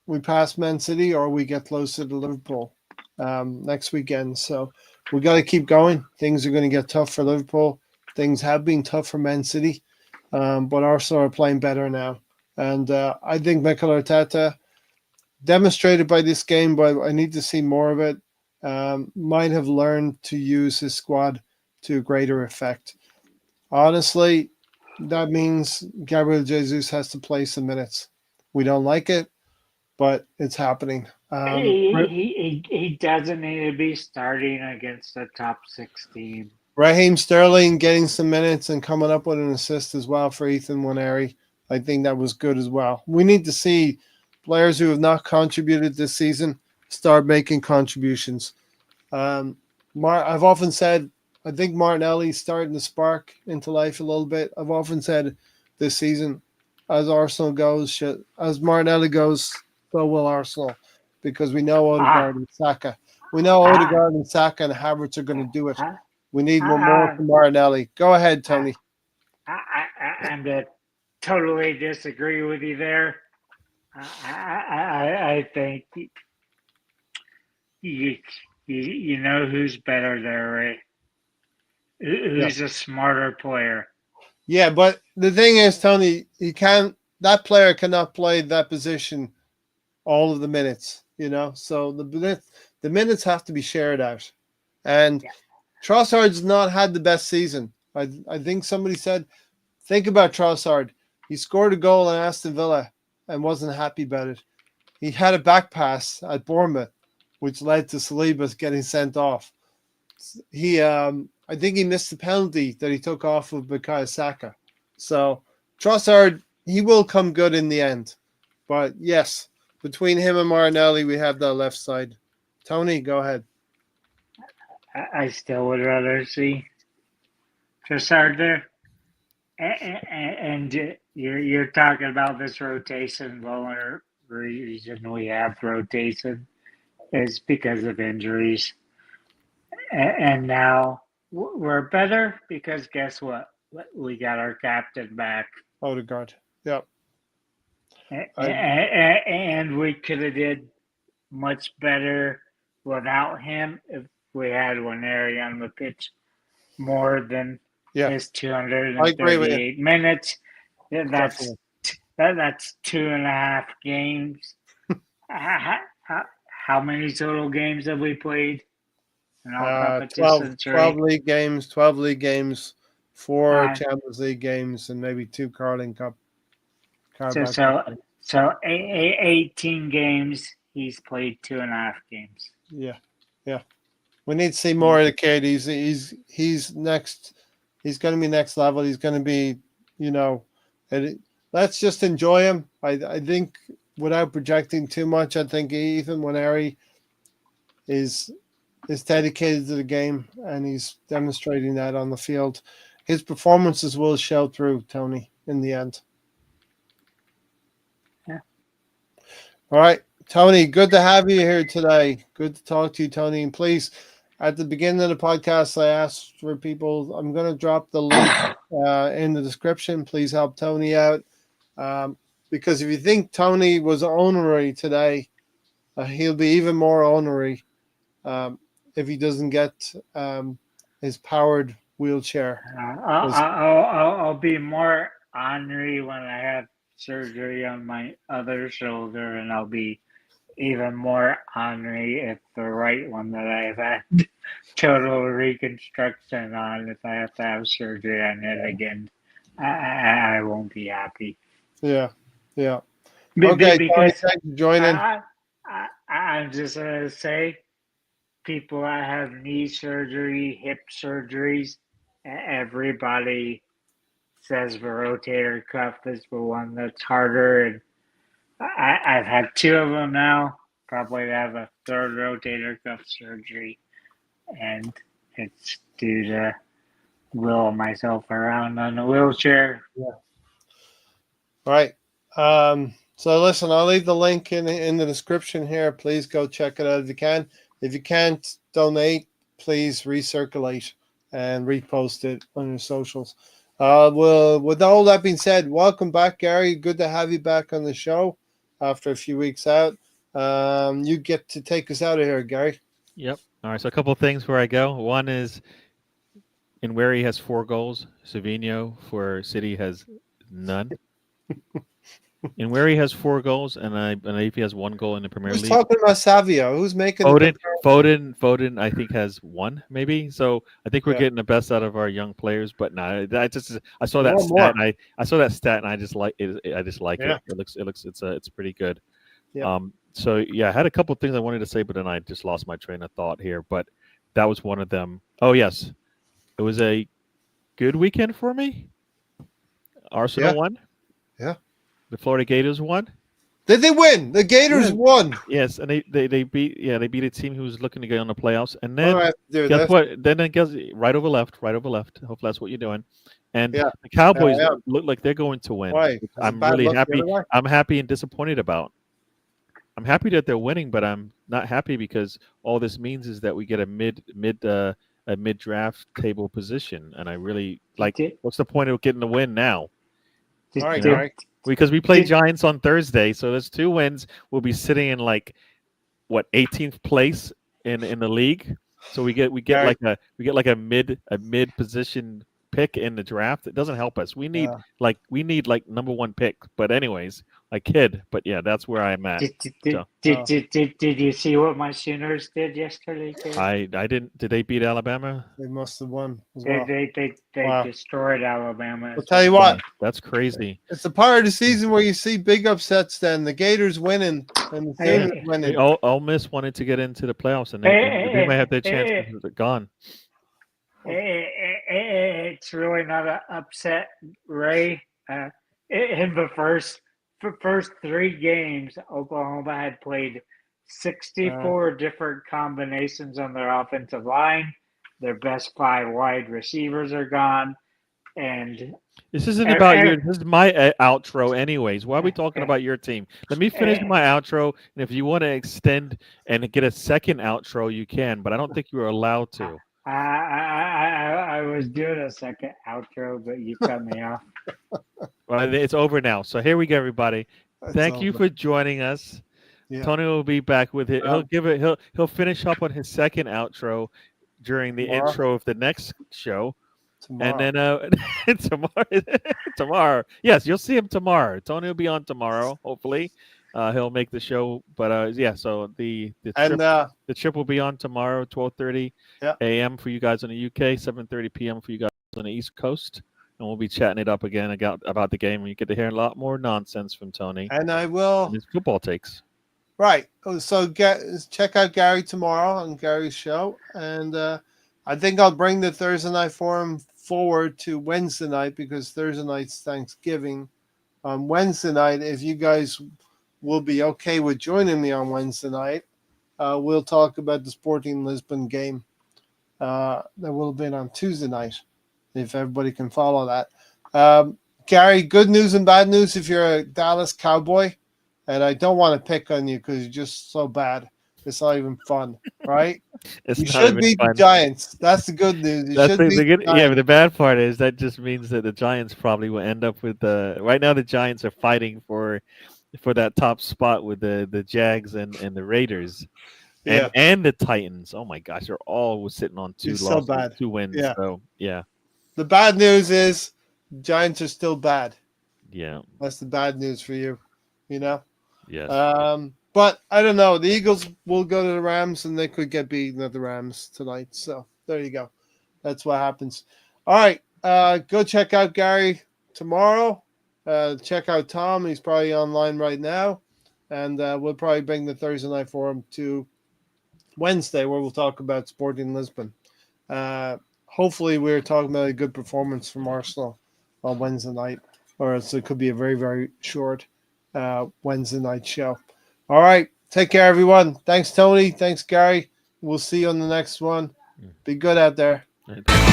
we pass Man City or we get closer to Liverpool next weekend. So we got to keep going. Things are going to get tough for Liverpool. Things have been tough for Man City, but Arsenal are playing better now. And I think Mikel Arteta demonstrated by this game, but I need to see more of it. Might have learned to use his squad to greater effect. Honestly, that means Gabriel Jesus has to play some minutes. We don't like it, but it's happening. He doesn't need to be starting against a top 16. Raheem Sterling getting some minutes and coming up with an assist as well for Ethan Waneri. I think that was good as well. We need to see players who have not contributed this season start making contributions. I've often said I think Martinelli's starting to spark into life a little bit. I've often said this season, as Arsenal goes, as Martinelli goes, so will Arsenal, because we know Odegaard and Saka. We know I, Odegaard and Saka and Havertz are going to do it. I, We need one more I, from Martinelli. Go ahead, I, Tony. I'm going to totally disagree with you there. I think you, you know who's better there, right? Who's Yes. a smarter player? Yeah, but the thing is, Tony, he can't. That player cannot play that position all of the minutes. So the minutes have to be shared out. And Yeah. Trossard's not had the best season. I think somebody said, think about Trossard. He scored a goal in Aston Villa and wasn't happy about it. He had a back pass at Bournemouth, which led to Saliba getting sent off. I think he missed the penalty that he took off of Bukayo Saka. So Trossard, he will come good in the end. But yes, between him and Marinelli, we have that left side. Tony, go ahead. I still would rather see Trossard there. And you're talking about this rotation. The only reason we have rotation is because of injuries, and now we're better because guess what? We got our captain back, Odegaard. Yep. and we could have did much better without him if we had Waneri on the pitch more than Yeah. his I agree with you. 238 minutes. Yeah, Definitely. that's 2.5 games. How many total games have we played in all 12, competitions? 12 league games, 12 league games, 4 Uh, Champions League games, and maybe 2 Carling Cup. so Carabao so Cup. so 18 games. He's played 2.5 games. Yeah. Yeah. We need to see more of the kid. He's next. He's going to be next level. He's going to be, let's just enjoy him. I think without projecting too much, I think even when Harry is dedicated to the game and he's demonstrating that on the field, his performances will show through, Tony, in the end. Yeah. All right, Tony, good to have you here today. Good to talk to you, Tony. And please, at the beginning of the podcast, I asked for people, I'm going to drop the link in the description. Please help Tony out. Because if you think Tony was honorary today, he'll be even more honorary if he doesn't get his powered wheelchair. I'll be more ornery when I have surgery on my other shoulder, and I'll be even more ornery if the right one that I've had total reconstruction on, if I have to have surgery on it again, I won't be happy. Yeah. Okay, because thanks for joining. I'm just gonna say, people that have knee surgery, hip surgeries, everybody says the rotator cuff is the one that's harder, and I've had 2 of them now. Probably have a 3rd rotator cuff surgery, and it's due to wheel myself around on a wheelchair. Yeah. All right. So listen, I'll leave the link in the description here. Please go check it out if you can. If you can't donate, please recirculate and repost it on your socials. Well, with all that being said, welcome back, Gary. Good to have you back on the show after a few weeks out. You get to take us out of here, Gary. Yep. All right. So a couple of things where I go. One is in where he has 4 goals. Savino for City has none. In where he has 4 goals, and I believe he has 1 goal in the Premier Who's League. talking about Savio? Who's making Foden, I think has 1 maybe. So I think we're Yeah. getting the best out of our young players. But no, I saw We that want stat, more. and I saw that stat, and I just like it. I just like Yeah. it. It's pretty good. Yeah. So yeah, I had a couple of things I wanted to say, but then I just lost my train of thought here. But that was one of them. Oh yes, it was a good weekend for me. Arsenal won. Yeah. The Florida Gators won. Did they win? The Gators won. Yes, and they beat a team who was looking to get on the playoffs. And What do then I have to do guess this? what? Then guess right over left. Hopefully that's what you're doing. And Yeah. the Cowboys Yeah, I am. look like they're going to win. Why? Is it I'm bad really luck the happy. other way? I'm happy and disappointed about. I'm happy that they're winning, but I'm not happy because all this means is that we get a mid draft table position, and I really like. What's the point of getting the win now? All right, You know? Gary. Because we play Giants on Thursday, so there's 2 wins. We'll be sitting in 18th place in the league. So we get Gary. like a mid position pick in the draft. It doesn't help us. We need number 1 pick. But anyways, but yeah, that's where I'm at. Did you see what my Sooners did yesterday, kid? I didn't. Did they beat Alabama? They must have won as well. They destroyed Alabama. I'll tell you what. That's crazy. It's the part of the season where you see big upsets. Then the Gators winning and the Sooners winning. Ole Miss wanted to get into the playoffs, and they might have their chance. They're gone. It's really not an upset, Ray. In the first 3 games, Oklahoma had played 64 different combinations on their offensive line. Their best 5 wide receivers are gone. And This isn't er, about your. er, This is my outro, anyways. Why are we talking about your team? Let me finish my outro, and if you want to extend and get a second outro, you can. But I don't think you are allowed to. I was doing a second outro, but you cut me off. Well, it's over now. So here we go, everybody. It's Thank you over. for joining us. Yeah. Tony will be back with it. He'll give it. He'll finish up on his second outro during the Tomorrow? intro of the next show. Tomorrow. And then tomorrow. Yes, you'll see him tomorrow. Tony will be on tomorrow. Hopefully, he'll make the show. But yeah, so the and trip will be on tomorrow, 12:30 yeah. a.m. for you guys in the UK, 7:30 p.m. for you guys on the East Coast, and we'll be chatting it up again about the game. And you get to hear a lot more nonsense from Tony And I will. and his football takes. Right. So check out Gary tomorrow on Gary's show, and I think I'll bring the Thursday night forum forward to Wednesday night because Thursday night's Thanksgiving. On Wednesday night, if you guys will be okay with joining me on Wednesday night, we'll talk about the Sporting Lisbon game that will have been on Tuesday night, if everybody can follow that. Gary, good news and bad news if you're a Dallas Cowboy. And I don't want to pick on you because you're just so bad. It's not even fun, right? It's You not should even beat the fun. Giants. That's the good news. You That's should beat the yeah, Giants. but the bad part is that just means that the Giants probably will end up with the. Right now, the Giants are fighting for that top spot with the Jags and the Raiders, Yeah, and the Titans. Oh my gosh, they're all sitting on two you're so losses, bad. 2 wins. Yeah. So yeah, The bad news is Giants are still bad. yeah, That's the bad news for you, you know? yes. But I don't know. The Eagles will go to the Rams, and they could get beaten at the Rams tonight. So there you go. That's what happens. All right. Go check out Gary tomorrow. Check out Tom. He's probably online right now. And we'll probably bring the Thursday night forum to Wednesday, where we'll talk about Sporting Lisbon. Hopefully, we're talking about a good performance from Arsenal on Wednesday night, or else it could be a very, very short Wednesday night show. All right. Take care, everyone. Thanks, Tony. Thanks, Gary. We'll see you on the next one. Be good out there. Right.